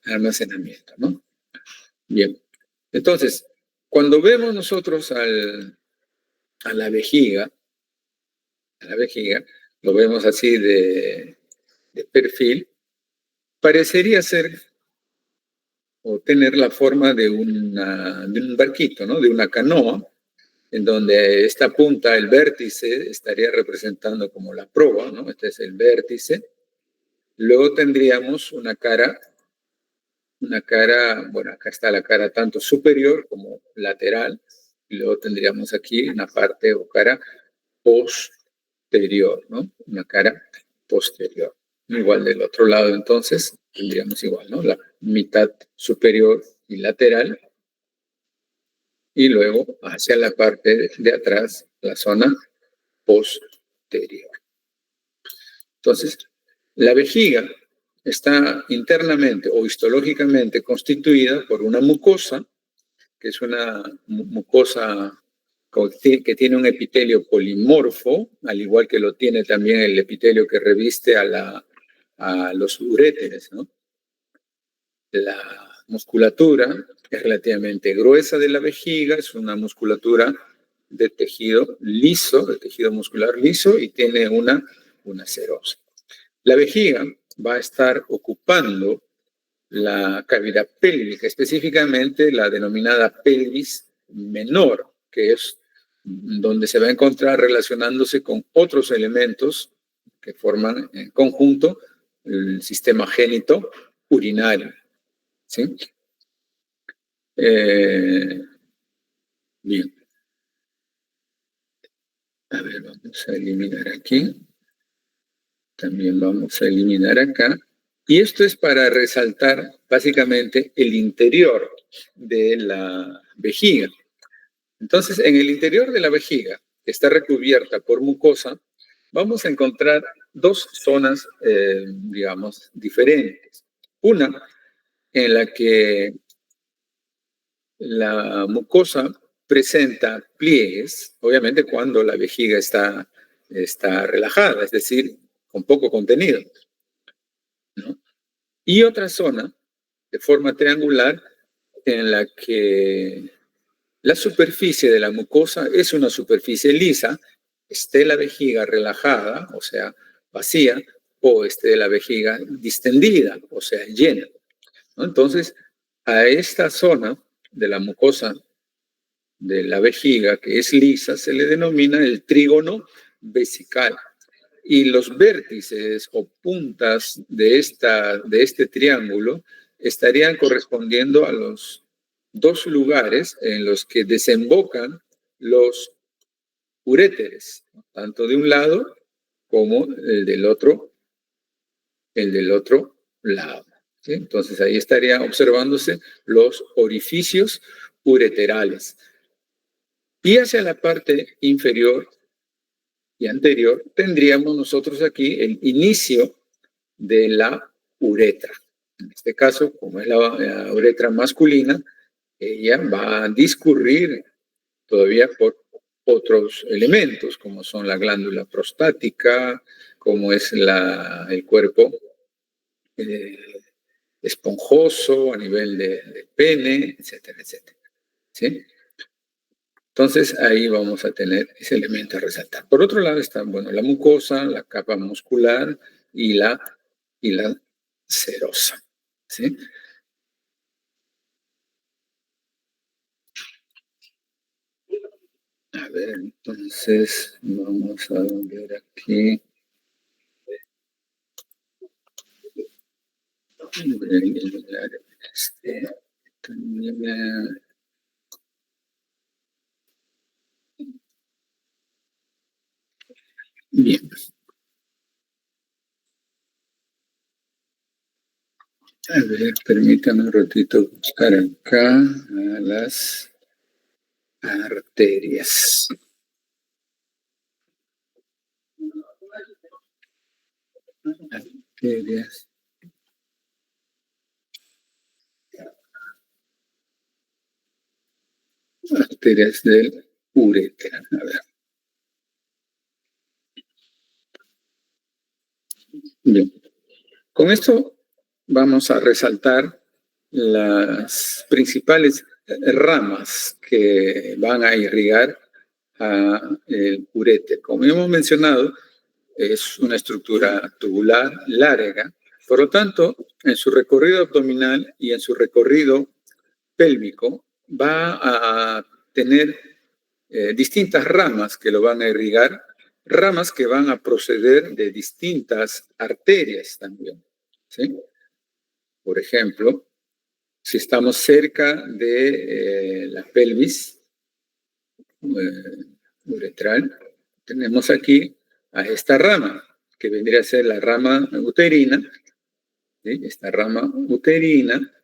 almacenamiento, ¿no? Bien, entonces, cuando vemos nosotros a la vejiga, lo vemos así de perfil, parecería ser o tener la forma de un barquito, ¿no? De una canoa, en donde esta punta, el vértice, estaría representando como la proa, ¿no? Este es el vértice. Luego tendríamos una cara, bueno, acá está la cara tanto superior como lateral, y luego tendríamos aquí una parte o cara posterior, ¿no? Una cara posterior. Igual del otro lado, entonces, tendríamos igual, ¿no? La mitad superior y lateral, y luego hacia la parte de atrás, la zona posterior. Entonces, la vejiga está internamente o histológicamente constituida por una mucosa, que es una mucosa que tiene un epitelio polimorfo, al igual que lo tiene también el epitelio que reviste a los uréteres, ¿no? La musculatura es relativamente gruesa de la vejiga, es una musculatura de tejido liso, de tejido muscular liso, y tiene una serosa. La vejiga va a estar ocupando la cavidad pélvica, específicamente la denominada pelvis menor, que es donde se va a encontrar relacionándose con otros elementos que forman en conjunto el sistema génito urinario. ¿Sí? Bien. A ver, vamos a eliminar aquí. También vamos a eliminar acá. Y esto es para resaltar básicamente el interior de la vejiga. Entonces, en el interior de la vejiga, que está recubierta por mucosa, vamos a encontrar dos zonas, digamos, diferentes. Una en la que la mucosa presenta pliegues, obviamente cuando la vejiga está relajada, es decir, con poco contenido, ¿no? Y otra zona de forma triangular en la que la superficie de la mucosa es una superficie lisa, esté la vejiga relajada, o sea, vacía, o esté la vejiga distendida, o sea, llena, ¿no? Entonces, a esta zona de la mucosa de la vejiga, que es lisa, se le denomina el trígono vesical. Y los vértices o puntas de este triángulo estarían correspondiendo a los dos lugares en los que desembocan los uréteres, tanto de un lado como el del otro lado. ¿Sí? Entonces ahí estarían observándose los orificios ureterales. Y hacia la parte inferior y anterior tendríamos nosotros aquí el inicio de la uretra. En este caso, como es la uretra masculina, ella va a discurrir todavía por otros elementos, como son la glándula prostática, como es el cuerpo esponjoso a nivel de pene, etcétera, etcétera. ¿Sí? Entonces ahí vamos a tener ese elemento a resaltar. Por otro lado está, bueno, la mucosa, la capa muscular y la serosa. ¿Sí? A ver, entonces vamos a ver aquí. Bien. A ver, permítame un ratito buscar acá a las arterias. Arterias. Arterias del uréter. A ver. Bien. Con esto vamos a resaltar las principales ramas que van a irrigar el uréter. Como hemos mencionado, es una estructura tubular larga. Por lo tanto, en su recorrido abdominal y en su recorrido pélvico va a tener distintas ramas que lo van a irrigar, ramas que van a proceder de distintas arterias también. ¿Sí? Por ejemplo, si estamos cerca de la pelvis uretral, tenemos aquí a esta rama, que vendría a ser la rama uterina, ¿sí? Esta rama uterina,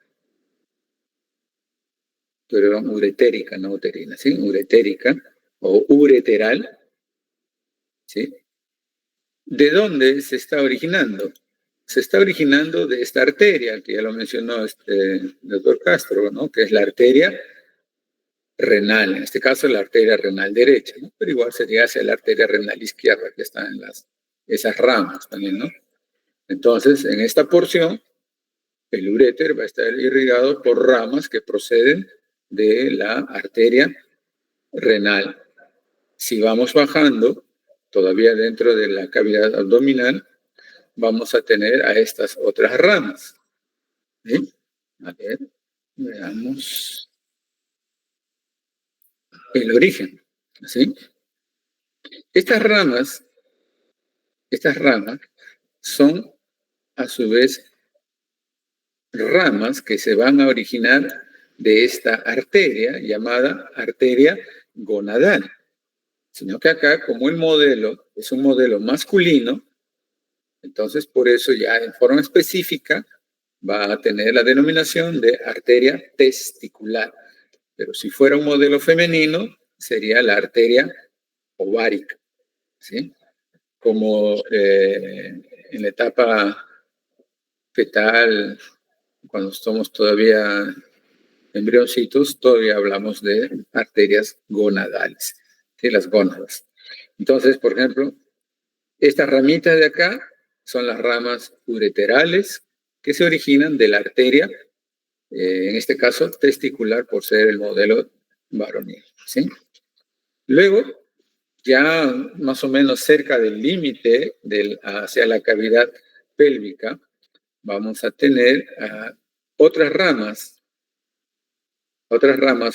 pero uretérica, no uterina, ¿sí? Uretérica o ureteral, ¿sí? ¿De dónde se está originando? Se está originando de esta arteria, que ya lo mencionó el doctor Castro, ¿no? Que es la arteria renal, en este caso la arteria renal derecha, ¿no? Pero igual sería hacia la arteria renal izquierda, que está en esas ramas también, ¿no? Entonces, en esta porción, el uréter va a estar irrigado por ramas que proceden de la arteria renal. Si vamos bajando, todavía dentro de la cavidad abdominal, vamos a tener a estas otras ramas. ¿Sí? A ver, veamos el origen. ¿Sí? Estas ramas son a su vez ramas que se van a originar de esta arteria llamada arteria gonadal. Sino que acá, como el modelo es un modelo masculino, entonces por eso ya en forma específica va a tener la denominación de arteria testicular. Pero si fuera un modelo femenino, sería la arteria ovárica. ¿Sí? Como en la etapa fetal, cuando somos todavía embrioncitos, todavía hablamos de arterias gonadales, ¿sí? Las gónadas. Entonces, por ejemplo, estas ramitas de acá son las ramas ureterales que se originan de la arteria, en este caso testicular, por ser el modelo varonil. ¿Sí? Luego, ya más o menos cerca del límite hacia la cavidad pélvica, vamos a tener otras ramas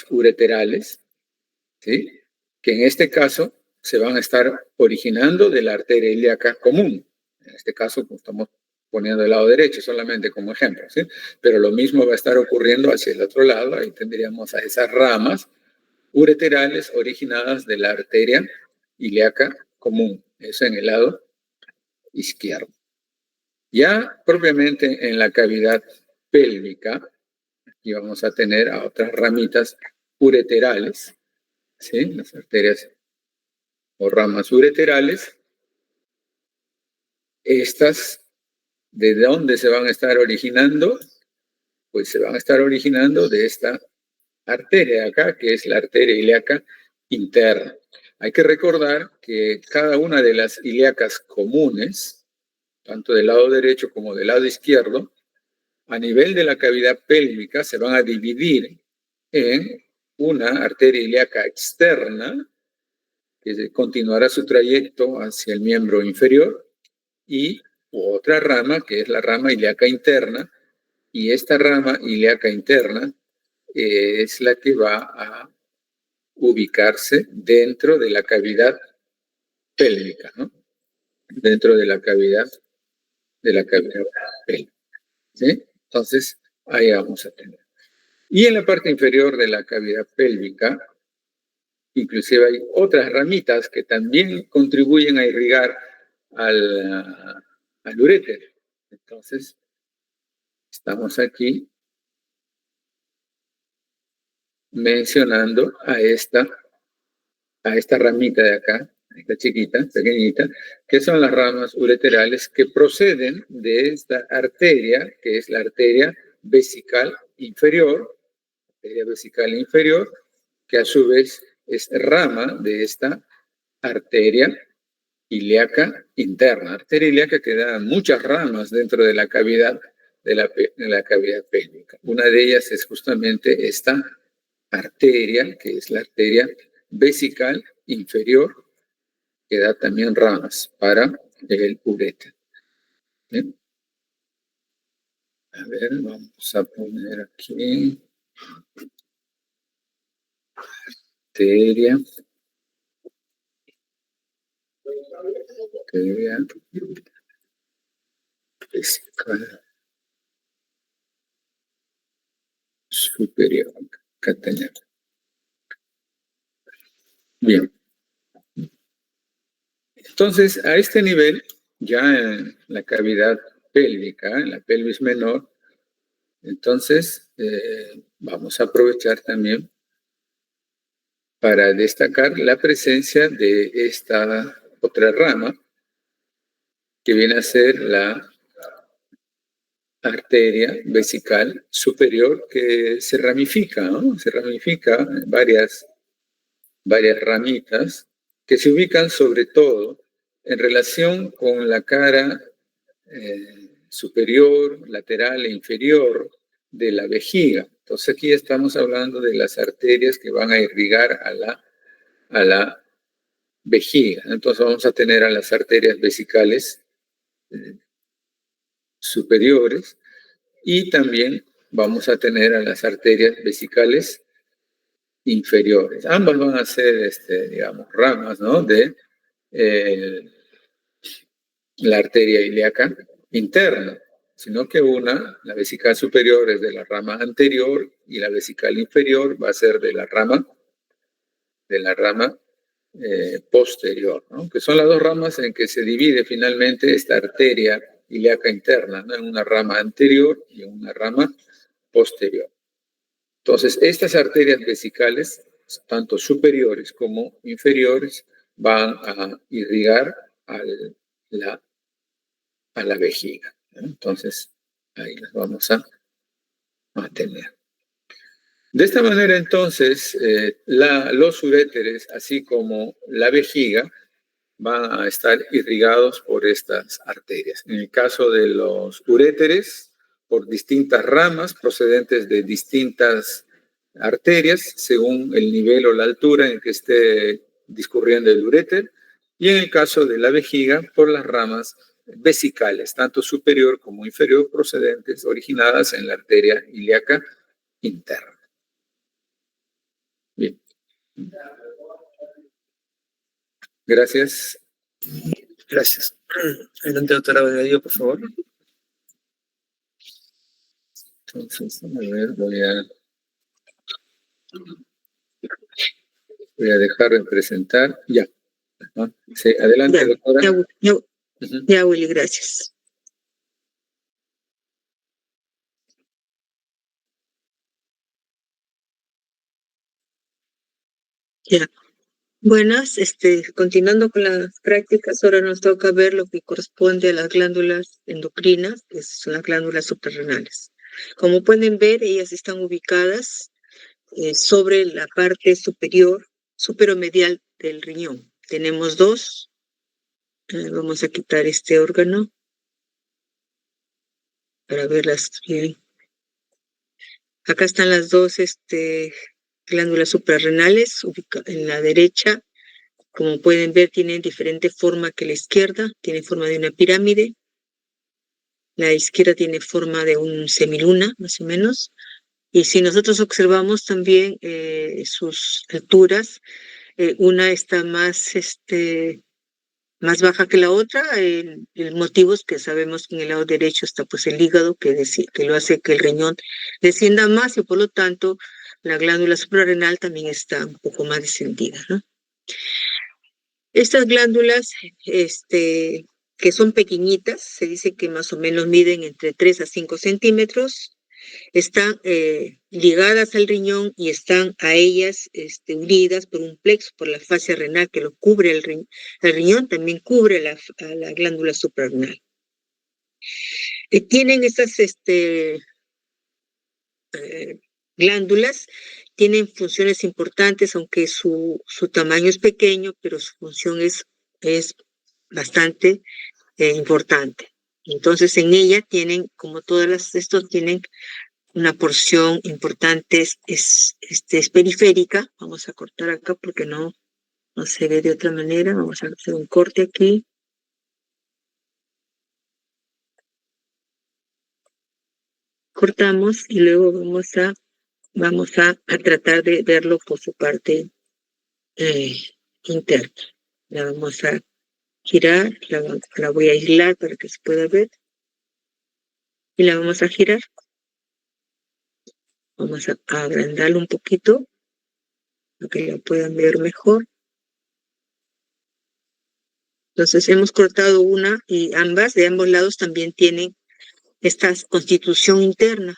ureterales, ¿sí? Que en este caso se van a estar originando de la arteria ilíaca común. En este caso, como estamos poniendo el lado derecho solamente como ejemplo, ¿sí? Pero lo mismo va a estar ocurriendo hacia el otro lado. Ahí tendríamos a esas ramas ureterales originadas de la arteria ilíaca común, eso en el lado izquierdo. Ya propiamente en la cavidad pélvica, aquí vamos a tener a otras ramitas ureterales, ¿sí? Las arterias o ramas ureterales. Estas, ¿de dónde se van a estar originando? Pues se van a estar originando de esta arteria de acá, que es la arteria ilíaca interna. Hay que recordar que cada una de las ilíacas comunes, tanto del lado derecho como del lado izquierdo, a nivel de la cavidad pélvica se van a dividir en una arteria ilíaca externa, que continuará su trayecto hacia el miembro inferior, y otra rama, que es la rama ilíaca interna, y esta rama ilíaca interna es la que va a ubicarse dentro de la cavidad pélvica, ¿no? Dentro de la cavidad pélvica, ¿sí? Entonces, ahí vamos a tener. Y en la parte inferior de la cavidad pélvica, inclusive hay otras ramitas que también contribuyen a irrigar al uréter. Entonces, estamos aquí mencionando a esta ramita de acá, esta chiquita, pequeñita, que son las ramas ureterales que proceden de esta arteria, que es la arteria vesical inferior, que a su vez es rama de esta arteria ilíaca interna. Arteria ilíaca que da muchas ramas dentro de la cavidad de la cavidad pélvica. Una de ellas es justamente esta arteria, que es la arteria vesical inferior, que da también ramas para el uréter. ¿Bien? A ver, vamos a poner aquí arteria vesical superior. Acá tenemos. Bien. Entonces, a este nivel, ya en la cavidad pélvica, en la pelvis menor, entonces vamos a aprovechar también para destacar la presencia de esta otra rama, que viene a ser la arteria vesical superior, que se ramifica, ¿no? Se ramifica en varias ramitas que se ubican sobre todo en relación con la cara superior, lateral e inferior de la vejiga. Entonces aquí estamos hablando de las arterias que van a irrigar a la vejiga. Entonces vamos a tener a las arterias vesicales superiores y también vamos a tener a las arterias vesicales inferiores. Ambas van a ser, digamos, ramas, ¿no? De la arteria ilíaca interna, sino que la vesical superior es de la rama anterior y la vesical inferior va a ser de la rama posterior, ¿no? Que son las dos ramas en que se divide finalmente esta arteria ilíaca interna, ¿no? En una rama anterior y en una rama posterior. Entonces, estas arterias vesicales, tanto superiores como inferiores, van a irrigar a la vejiga, ¿no? Entonces, ahí las vamos a tener. De esta manera, entonces, los uréteres, así como la vejiga, van a estar irrigados por estas arterias. En el caso de los uréteres, por distintas ramas procedentes de distintas arterias, según el nivel o la altura en que esté discurriendo el uréter, y en el caso de la vejiga, por las ramas vesicales, tanto superior como inferior, procedentes, originadas en la arteria ilíaca interna. Bien. Gracias. Gracias. Adelante, doctora Delgadillo, por favor. Entonces, a ver, voy a dejar de presentar. Ya. Ajá. Sí, adelante, doctora. Ya, Willy, gracias. Ya. Buenas, continuando con las prácticas, ahora nos toca ver lo que corresponde a las glándulas endocrinas, que son las glándulas suprarrenales. Como pueden ver, ellas están ubicadas sobre la parte superior, superomedial del riñón. Tenemos dos. Vamos a quitar este órgano para verlas bien. Acá están las dos glándulas suprarrenales, en la derecha. Como pueden ver, tienen diferente forma que la izquierda, tiene forma de una pirámide. La izquierda tiene forma de un semiluna, más o menos. Y si nosotros observamos también sus alturas, una está más baja que la otra. El motivo es que sabemos que en el lado derecho está pues el hígado, que lo hace que el riñón descienda más y por lo tanto la glándula suprarrenal también está un poco más descendida, ¿no? Estas glándulas, que son pequeñitas, se dice que más o menos miden entre 3 a 5 centímetros, están ligadas al riñón y están a ellas unidas por un plexo, por la fascia renal que lo cubre el riñón, también cubre a la glándula suprarrenal. Tienen estas glándulas, tienen funciones importantes, aunque su tamaño es pequeño, pero su función es bastante importante. Entonces, en ella tienen, como todas estos, tienen una porción importante, es periférica. Vamos a cortar acá porque no se ve de otra manera. Vamos a hacer un corte aquí. Cortamos y luego vamos a tratar de verlo por su parte interna. La vamos a girar, la voy a aislar para que se pueda ver. Y la vamos a girar. Vamos a agrandarlo un poquito para que la puedan ver mejor. Entonces hemos cortado una y ambas, de ambos lados también tienen esta constitución interna.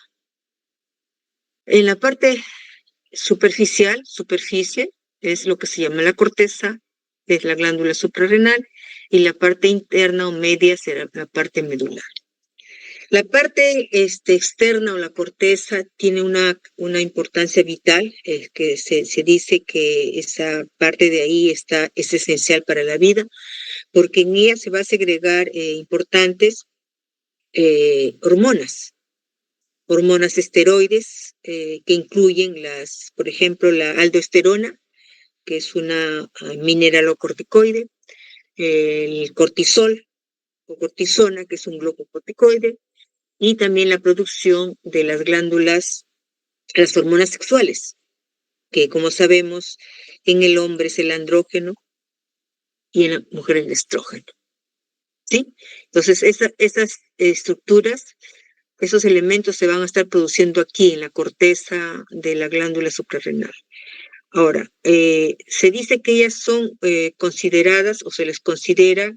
En la parte superficie, es lo que se llama la corteza, es la glándula suprarrenal, y la parte interna o media será la parte medular. La parte externa o la corteza tiene una importancia vital, que se dice que esa parte de ahí es esencial para la vida, porque en ella se va a segregar importantes hormonas esteroides, que incluyen por ejemplo, la aldosterona, que es una mineralocorticoide, el cortisol o cortisona, que es un glucocorticoide, y también la producción de las hormonas sexuales, que como sabemos, en el hombre es el andrógeno y en la mujer el estrógeno. ¿Sí? Entonces, esas estructuras, esos elementos se van a estar produciendo aquí en la corteza de la glándula suprarrenal. Ahora, se dice que ellas son consideradas o se les considera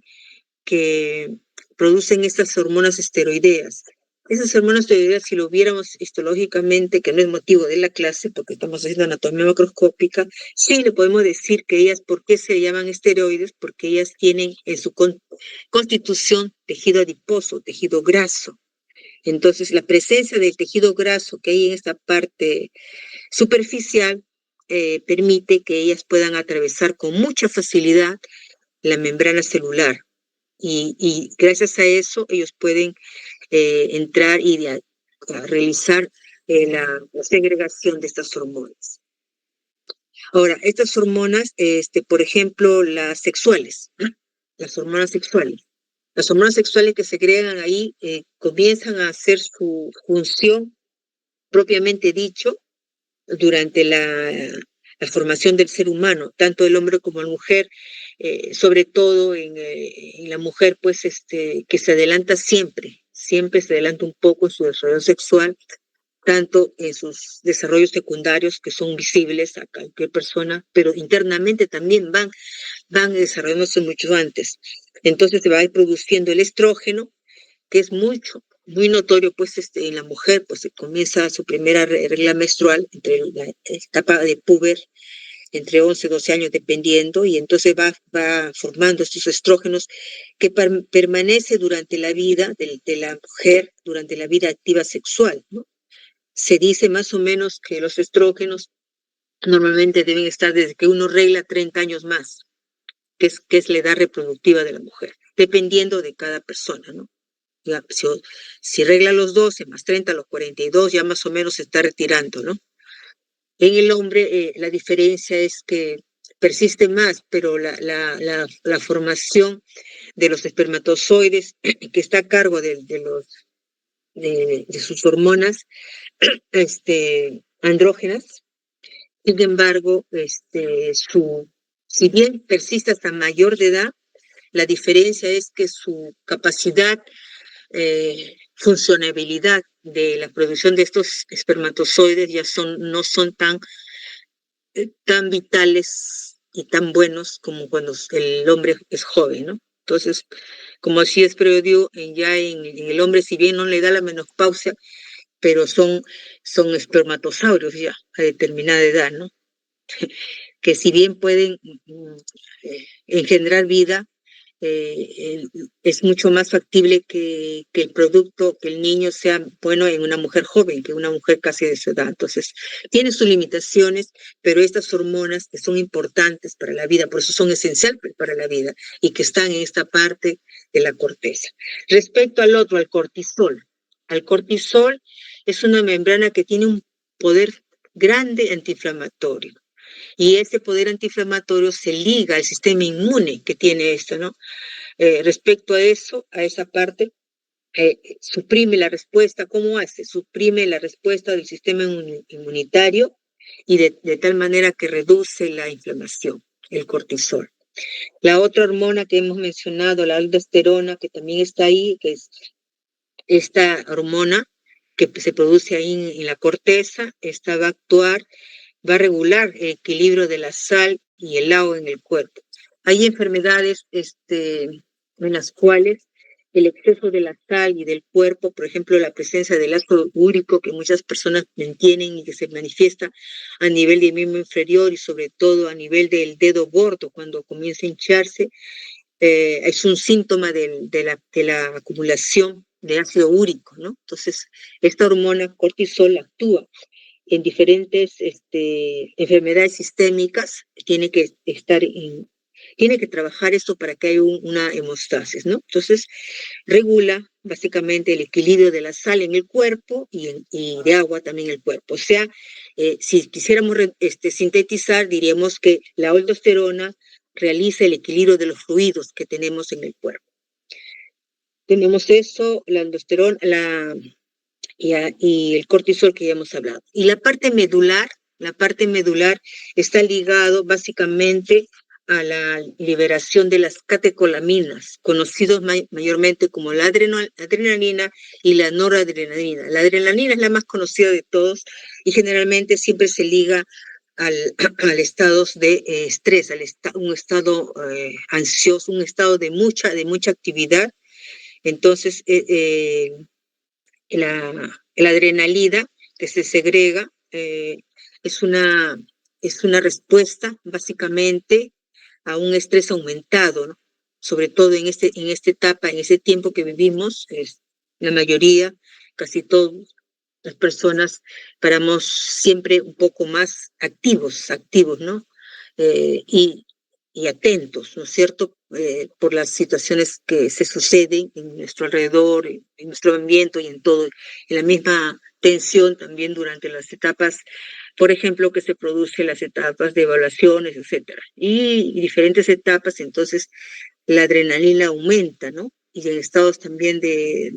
que producen estas hormonas esteroideas. Esas hormonas esteroideas, si lo viéramos histológicamente, que no es motivo de la clase, porque estamos haciendo anatomía macroscópica, sí le podemos decir que ellas, ¿por qué se llaman esteroides? Porque ellas tienen en su constitución tejido adiposo, tejido graso. Entonces, la presencia del tejido graso que hay en esta parte superficial permite que ellas puedan atravesar con mucha facilidad la membrana celular. Y gracias a eso, ellos pueden entrar y a realizar la segregación de estas hormonas. Ahora, estas hormonas, por ejemplo, las sexuales, ¿no? Las hormonas sexuales. Las hormonas sexuales que se segregan ahí comienzan a hacer su función propiamente dicho durante la formación del ser humano, tanto el hombre como la mujer, sobre todo en la mujer, pues, que se adelanta siempre se adelanta un poco en su desarrollo sexual, tanto en sus desarrollos secundarios que son visibles a cualquier persona, pero internamente también van desarrollándose mucho antes. Entonces se va a ir produciendo el estrógeno, que es muy notorio, pues en la mujer, pues se comienza su primera regla menstrual entre la etapa de puber, entre 11 y 12 años dependiendo, y entonces va formando estos estrógenos que permanece durante la vida de la mujer, durante la vida activa sexual, ¿no? Se dice más o menos que los estrógenos normalmente deben estar desde que uno regla 30 años más, que es la edad reproductiva de la mujer, dependiendo de cada persona, ¿no? Ya, si regla los 12 más 30 a los 42, ya más o menos se está retirando, ¿no? En el hombre la diferencia es que persiste más, pero la formación de los espermatozoides, que está a cargo de sus hormonas andrógenas, sin embargo, si bien persiste hasta mayor de edad, la diferencia es que su capacidad, funcionabilidad de la producción de estos espermatozoides ya no son tan vitales y tan buenos como cuando el hombre es joven, ¿no? Entonces, como así es previo, ya en el hombre, si bien no le da la menopausia, pero son espermatosaurios ya a determinada edad, ¿no? Que si bien pueden engendrar vida, es mucho más factible que el producto, que el niño sea bueno en una mujer joven, que una mujer casi de su edad. Entonces, tiene sus limitaciones, pero estas hormonas que son importantes para la vida, por eso son esenciales para la vida, y que están en esta parte de la corteza. Respecto al otro, al cortisol es una membrana que tiene un poder grande antiinflamatorio. Y ese poder antiinflamatorio se liga al sistema inmune que tiene esto, ¿no? Respecto a eso, a esa parte, suprime la respuesta. ¿Cómo hace? Suprime la respuesta del sistema inmunitario y de tal manera que reduce la inflamación, el cortisol. La otra hormona que hemos mencionado, la aldosterona, que también está ahí, que es esta hormona que se produce ahí en la corteza, esta va a actuar, va a regular el equilibrio de la sal y el agua en el cuerpo. Hay enfermedades en las cuales el exceso de la sal y del cuerpo, por ejemplo, la presencia del ácido úrico que muchas personas tienen y que se manifiesta a nivel del miembro inferior y sobre todo a nivel del dedo gordo cuando comienza a hincharse, es un síntoma de la acumulación de ácido úrico, ¿no? Entonces, esta hormona cortisol actúa en diferentes enfermedades sistémicas, tiene que trabajar esto para que haya una hemostasis, ¿no? Entonces, regula básicamente el equilibrio de la sal en el cuerpo y de agua también en el cuerpo. O sea, si quisiéramos sintetizar, diríamos que la aldosterona realiza el equilibrio de los fluidos que tenemos en el cuerpo. Tenemos eso, la aldosterona, y el cortisol que ya hemos hablado. Y la parte medular está ligado básicamente a la liberación de las catecolaminas, conocidos mayormente como la adrenalina y la noradrenalina. La adrenalina es la más conocida de todos y generalmente siempre se liga al estado de estrés, un estado ansioso, un estado de mucha actividad. Entonces, la adrenalina que se segrega es una respuesta básicamente a un estrés aumentado, ¿no? Sobre todo en esta etapa, en ese tiempo que vivimos, la mayoría, casi todas las personas, paramos siempre un poco más activos, ¿no? Y atentos, ¿no es cierto?, por las situaciones que se suceden en nuestro alrededor, en nuestro ambiente y en todo, en la misma tensión también durante las etapas, por ejemplo, que se producen las etapas de evaluaciones, etcétera. Y diferentes etapas, entonces, la adrenalina aumenta, ¿no? Y en estados también de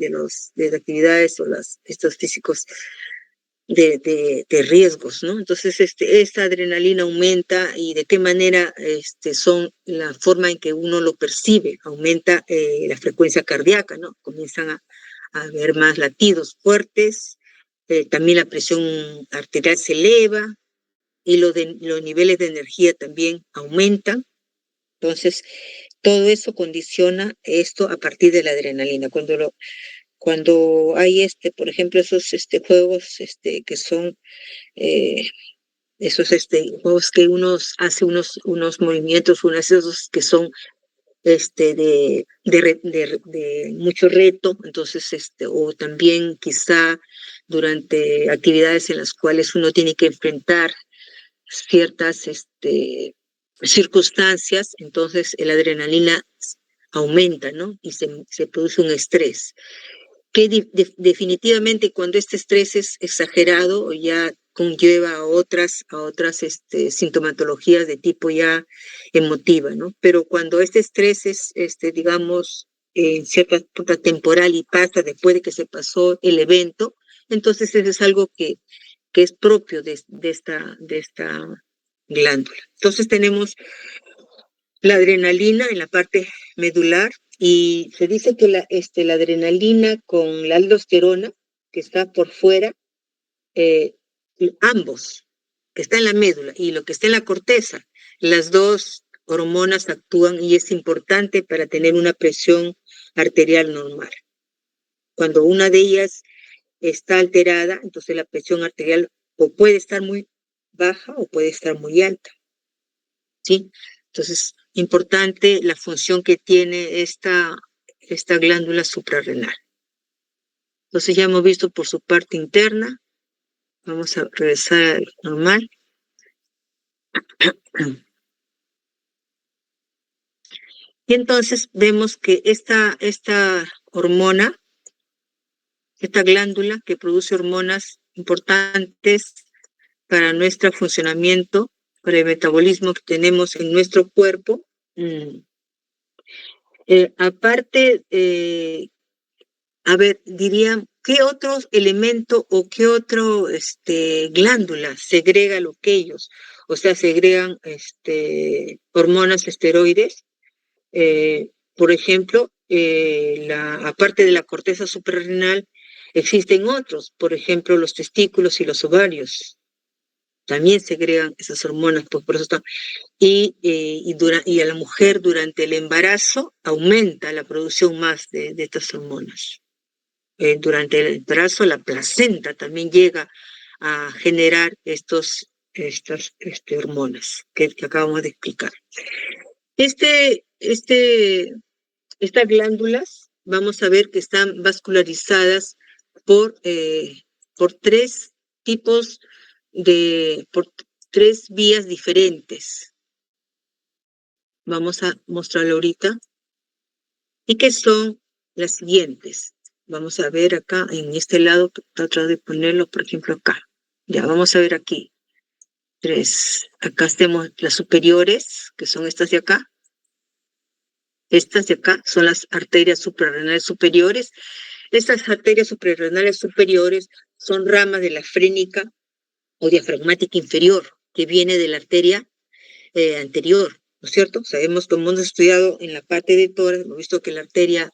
actividades o estos físicos de riesgos, ¿no? Entonces, esta adrenalina aumenta y de qué manera son la forma en que uno lo percibe, aumenta la frecuencia cardíaca, ¿no? Comienzan a haber más latidos fuertes también la presión arterial se eleva y los niveles de energía también aumentan. Entonces, todo eso condiciona esto a partir de la adrenalina. Cuando hay por ejemplo, esos juegos que son esos juegos que uno hace unos movimientos, esos que son de mucho reto, entonces, o también quizá durante actividades en las cuales uno tiene que enfrentar ciertas circunstancias, entonces la adrenalina aumenta, ¿no? Y se produce un estrés que definitivamente cuando este estrés es exagerado ya conlleva a otras sintomatologías de tipo ya emotiva, ¿no? Pero cuando este estrés es, digamos, en cierta época temporal y pasa después de que se pasó el evento, entonces eso es algo que es propio de esta glándula. Entonces tenemos la adrenalina en la parte medular y se dice que la adrenalina con la aldosterona, que está por fuera, ambos, que está en la médula y lo que está en la corteza, las dos hormonas actúan y es importante para tener una presión arterial normal. Cuando una de ellas está alterada, entonces la presión arterial o puede estar muy baja o puede estar muy alta, ¿sí? Entonces, importante la función que tiene esta glándula suprarrenal. Entonces ya hemos visto por su parte interna. Vamos a regresar al normal. Y entonces vemos que esta hormona, esta glándula que produce hormonas importantes para nuestro funcionamiento, para el metabolismo que tenemos en nuestro cuerpo. Aparte, a ver, diría, ¿qué otro elemento o qué otro glándula segrega lo que ellos? O sea, segregan hormonas esteroides. Por ejemplo, aparte de la corteza suprarrenal, existen otros, por ejemplo, los testículos y los ovarios. También segregan esas hormonas, pues por eso están. Y a la mujer durante el embarazo aumenta la producción más de estas hormonas. Durante el embarazo, la placenta también llega a generar estas hormonas que acabamos de explicar. Estas glándulas, vamos a ver que están vascularizadas por tres tipos por tres vías diferentes. Vamos a mostrarlo ahorita. Y que son las siguientes. Vamos a ver acá, en este lado, tratar de ponerlo, por ejemplo, acá. Ya, vamos a ver aquí. Tres. Acá tenemos las superiores, que son estas de acá. Estas de acá son las arterias suprarrenales superiores. Estas arterias suprarrenales superiores son ramas de la frénica o diafragmática inferior, que viene de la arteria anterior, ¿no es cierto? Sabemos, como hemos estudiado en la parte de tórax, hemos visto que la arteria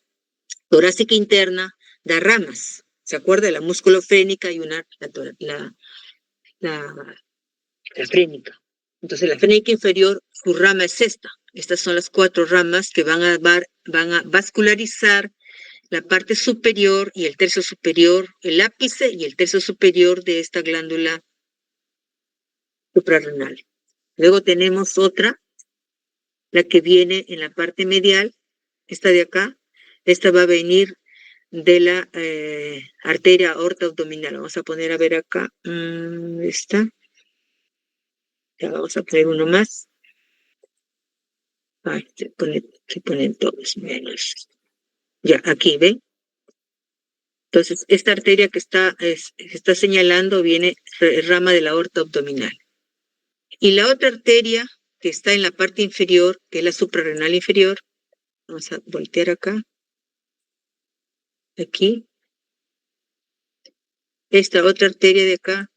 torácica interna da ramas. ¿Se acuerda? La musculofrénica y la frénica. Entonces, la frénica inferior, su rama es esta. Estas son las 4 ramas que van a vascularizar la parte superior y el tercio superior, el ápice y el tercio superior de esta glándula suprarrenal. Luego tenemos otra, la que viene en la parte medial, esta de acá. Esta va a venir de la arteria aorta abdominal. Vamos a poner a ver acá. Esta. Ya vamos a poner uno más. Se ponen todos menos. Ya, aquí, ¿ven? Entonces, esta arteria que está señalando viene rama de la aorta abdominal. Y la otra arteria que está en la parte inferior, que es la suprarrenal inferior, vamos a voltear acá. Aquí. Esta otra arteria de acá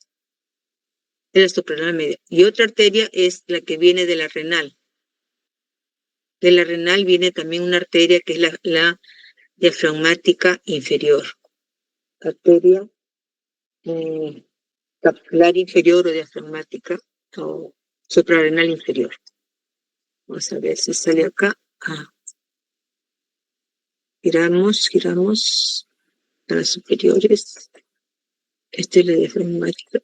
es la suprarrenal media. Y otra arteria es la que viene de la renal. De la renal viene también una arteria que es la diafragmática inferior. Arteria capsular inferior o diafragmática o suprarrenal inferior. Vamos a ver si sale acá. Giramos a las superiores. Esta es la diafragmática.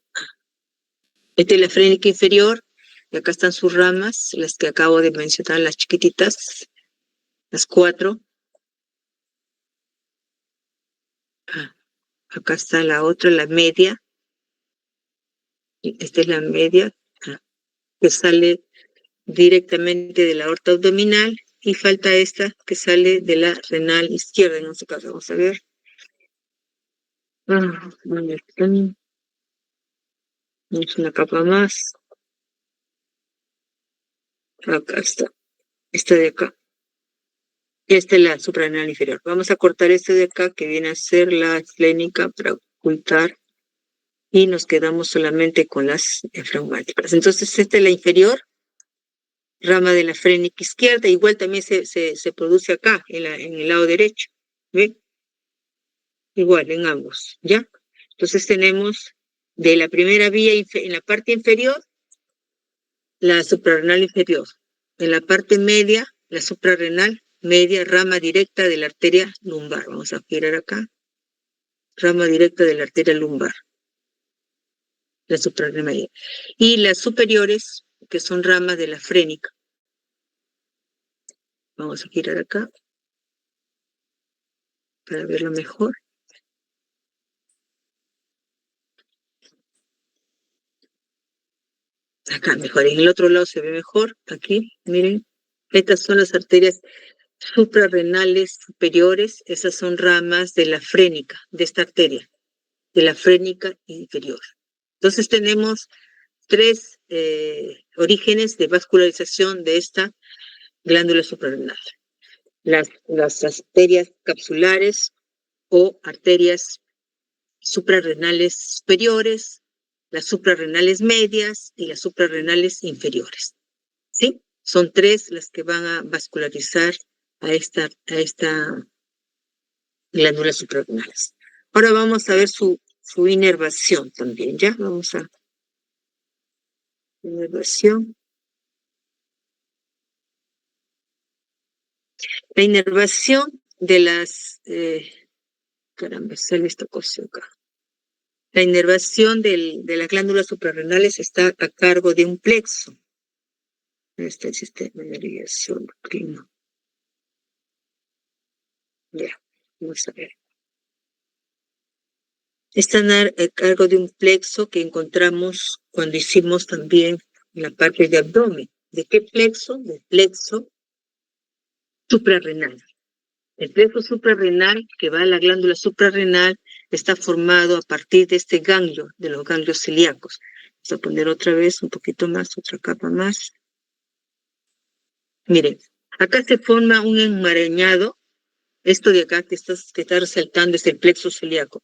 Esta es la frénica inferior. Y acá están sus ramas, las que acabo de mencionar, las chiquititas, las 4. Acá está la otra, la media. Esta es la media, que sale directamente de la aorta abdominal, y falta esta que sale de la renal izquierda, en este caso. Vamos a ver. Es una capa más. Acá está. Esta de acá. Esta es la suprarrenal inferior. Vamos a cortar este de acá, que viene a ser la esflénica, para ocultar, y nos quedamos solamente con las diafragmáticas. Entonces, esta es la inferior, rama de la frénica izquierda. Igual también se produce acá, en el lado derecho. ¿Ven? Igual, en ambos, ¿ya? Entonces tenemos de la primera vía en la parte inferior, la suprarrenal inferior. En la parte media, la suprarrenal media, rama directa de la arteria lumbar. Vamos a girar acá. Rama directa de la arteria lumbar. La suprarrenal media. Y las superiores, que son ramas de la frénica. Vamos a girar acá para verlo mejor. Acá mejor, en el otro lado se ve mejor. Aquí, miren. Estas son las arterias suprarrenales superiores. Esas son ramas de la frénica, de esta arteria, de la frénica inferior. Entonces tenemos 3 orígenes de vascularización de esta glándula suprarrenal. Las arterias capsulares o arterias suprarrenales superiores, las suprarrenales medias y las suprarrenales inferiores. ¿Sí? Son 3 las que van a vascularizar a esta glándula suprarrenales. Ahora vamos a ver su inervación también, ¿ya? Vamos a inervación. La inervación de las... caramba, sale esta cosa acá. La inervación de las glándulas suprarrenales está a cargo de un plexo. Este es el sistema de irrigación endocrino. Ya, vamos a ver. Están a cargo de un plexo que encontramos cuando hicimos también la parte de abdomen. ¿De qué plexo? Del plexo suprarrenal. El plexo suprarrenal, que va a la glándula suprarrenal, está formado a partir de este ganglio, de los ganglios celíacos. Vamos a poner otra vez un poquito más, otra capa más. Miren, acá se forma un enmarañado. Esto de acá que está resaltando es el plexo celíaco.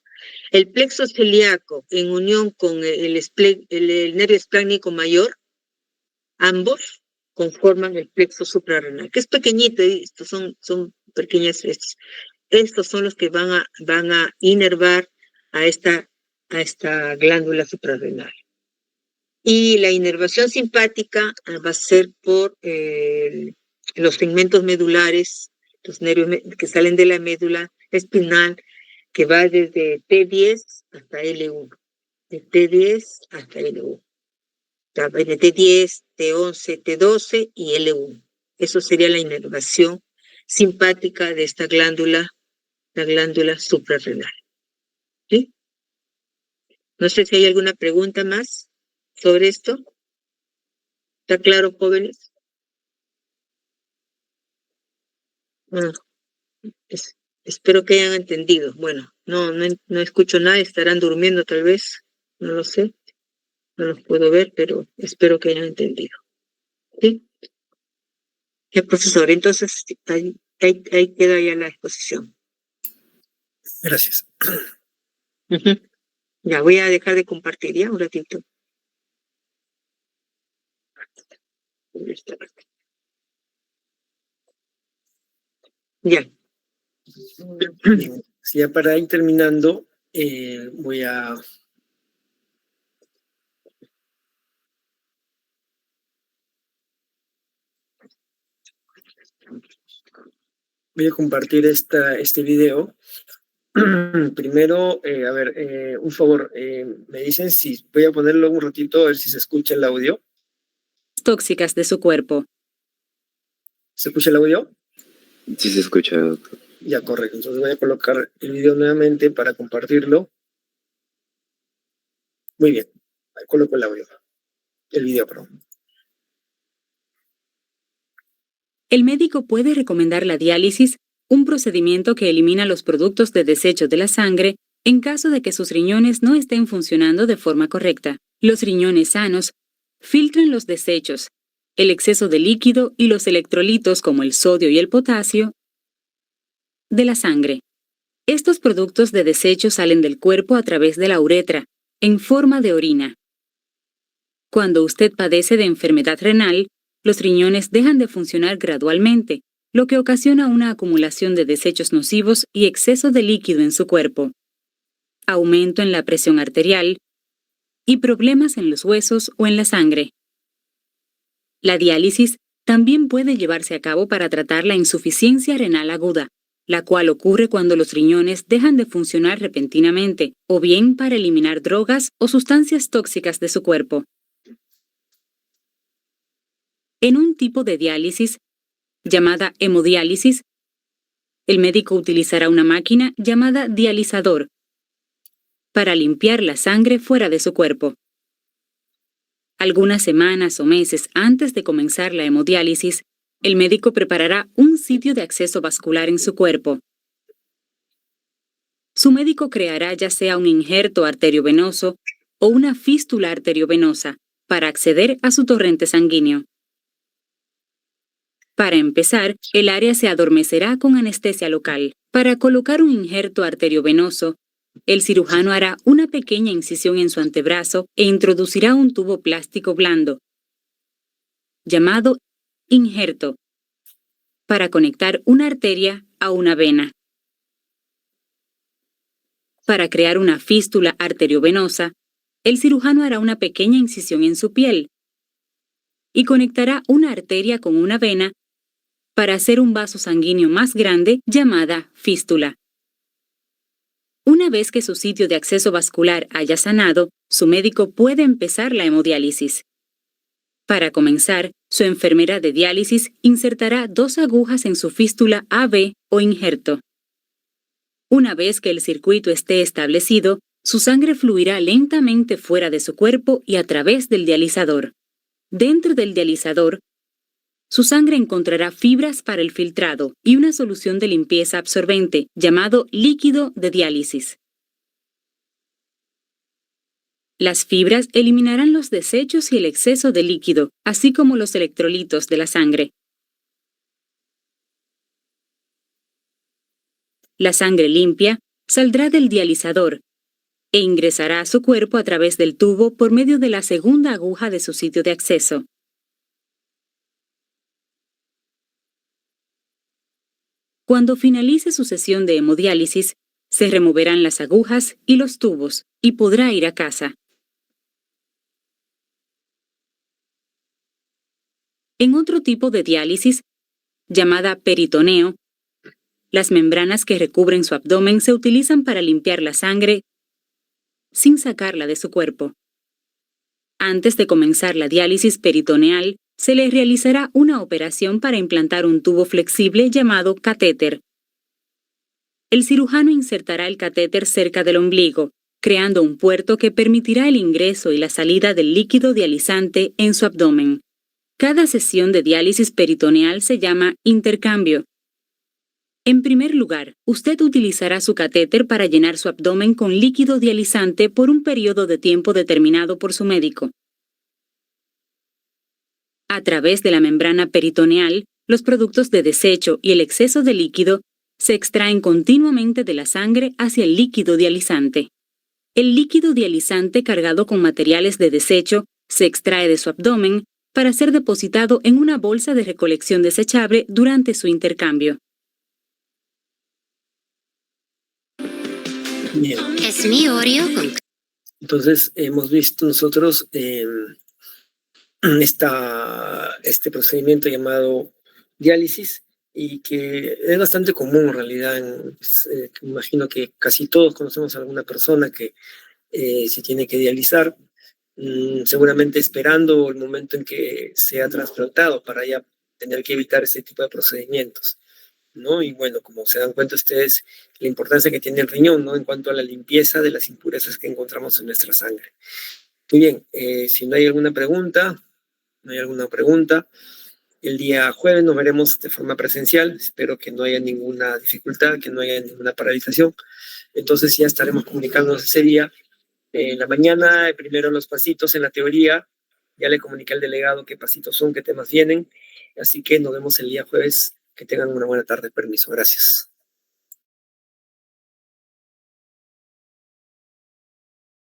El plexo celíaco, en unión con el nervio esplácnico mayor, ambos conforman el plexo suprarrenal, que es pequeñito, y estos son pequeñas. Estos son los que van a inervar a esta glándula suprarrenal. Y la inervación simpática va a ser por los segmentos medulares, los nervios que salen de la médula espinal, que va desde T10 hasta L1. De T10 hasta L1. De T10, T11, T12 y L1. Eso sería la inervación simpática de esta glándula, la glándula suprarrenal. ¿Sí? No sé si hay alguna pregunta más sobre esto. ¿Está claro, jóvenes? Espero que hayan entendido. Bueno, no escucho nada, estarán durmiendo tal vez, no lo sé, no los puedo ver, pero espero que hayan entendido. ¿Sí? Ya, profesor, entonces ahí queda ya la exposición. Gracias. Ya, voy a dejar de compartir ya un ratito. Ya. Ya para ir terminando, voy a Voy a compartir este video. Primero, un favor, me dicen si voy a ponerlo un ratito a ver si se escucha el audio. Tóxicas de su cuerpo. ¿Se escucha el audio? Sí se escucha, doctor. Ya, correcto. Entonces voy a colocar el video nuevamente para compartirlo. Muy bien. Ahí coloco el audio. El video, perdón. El médico puede recomendar la diálisis, un procedimiento que elimina los productos de desecho de la sangre en caso de que sus riñones no estén funcionando de forma correcta. Los riñones sanos filtran los desechos, el exceso de líquido y los electrolitos como el sodio y el potasio de la sangre. Estos productos de desecho salen del cuerpo a través de la uretra, en forma de orina. Cuando usted padece de enfermedad renal, los riñones dejan de funcionar gradualmente, lo que ocasiona una acumulación de desechos nocivos y exceso de líquido en su cuerpo, aumento en la presión arterial y problemas en los huesos o en la sangre. La diálisis también puede llevarse a cabo para tratar la insuficiencia renal aguda, la cual ocurre cuando los riñones dejan de funcionar repentinamente, o bien para eliminar drogas o sustancias tóxicas de su cuerpo. En un tipo de diálisis, llamada hemodiálisis, el médico utilizará una máquina llamada dializador para limpiar la sangre fuera de su cuerpo. Algunas semanas o meses antes de comenzar la hemodiálisis, el médico preparará un sitio de acceso vascular en su cuerpo. Su médico creará ya sea un injerto arteriovenoso o una fístula arteriovenosa para acceder a su torrente sanguíneo. Para empezar, el área se adormecerá con anestesia local. Para colocar un injerto arteriovenoso, el cirujano hará una pequeña incisión en su antebrazo e introducirá un tubo plástico blando, llamado injerto, para conectar una arteria a una vena. Para crear una fístula arteriovenosa, el cirujano hará una pequeña incisión en su piel y conectará una arteria con una vena para hacer un vaso sanguíneo más grande llamada fístula. Una vez que su sitio de acceso vascular haya sanado, su médico puede empezar la hemodiálisis. Para comenzar, su enfermera de diálisis insertará 2 agujas en su fístula AB o injerto. Una vez que el circuito esté establecido, su sangre fluirá lentamente fuera de su cuerpo y a través del dializador. Dentro del dializador, su sangre encontrará fibras para el filtrado y una solución de limpieza absorbente llamado líquido de diálisis. Las fibras eliminarán los desechos y el exceso de líquido, así como los electrolitos de la sangre. La sangre limpia saldrá del dializador e ingresará a su cuerpo a través del tubo por medio de la segunda aguja de su sitio de acceso. Cuando finalice su sesión de hemodiálisis, se removerán las agujas y los tubos y podrá ir a casa. En otro tipo de diálisis, llamada peritoneo, las membranas que recubren su abdomen se utilizan para limpiar la sangre sin sacarla de su cuerpo. Antes de comenzar la diálisis peritoneal, se le realizará una operación para implantar un tubo flexible llamado catéter. El cirujano insertará el catéter cerca del ombligo, creando un puerto que permitirá el ingreso y la salida del líquido dializante en su abdomen. Cada sesión de diálisis peritoneal se llama intercambio. En primer lugar, usted utilizará su catéter para llenar su abdomen con líquido dializante por un periodo de tiempo determinado por su médico. A través de la membrana peritoneal, los productos de desecho y el exceso de líquido se extraen continuamente de la sangre hacia el líquido dializante. El líquido dializante cargado con materiales de desecho se extrae de su abdomen para ser depositado en una bolsa de recolección desechable durante su intercambio. Bien. Es mi Oreo con... Entonces, hemos visto nosotros este procedimiento llamado diálisis y que es bastante común en realidad. Me imagino que casi todos conocemos a alguna persona que se tiene que dializar, seguramente esperando el momento en que sea trasplantado para ya tener que evitar ese tipo de procedimientos, ¿no? Y bueno, como se dan cuenta ustedes, la importancia que tiene el riñón, ¿no? En cuanto a la limpieza de las impurezas que encontramos en nuestra sangre. Muy bien, si no hay alguna pregunta, el día jueves nos veremos de forma presencial. Espero que no haya ninguna dificultad, que no haya ninguna paralización. Entonces ya estaremos comunicándonos ese día. En la mañana, primero los pasitos en la teoría. Ya le comuniqué al delegado qué pasitos son, qué temas vienen. Así que nos vemos el día jueves. Que tengan una buena tarde. Permiso. Gracias.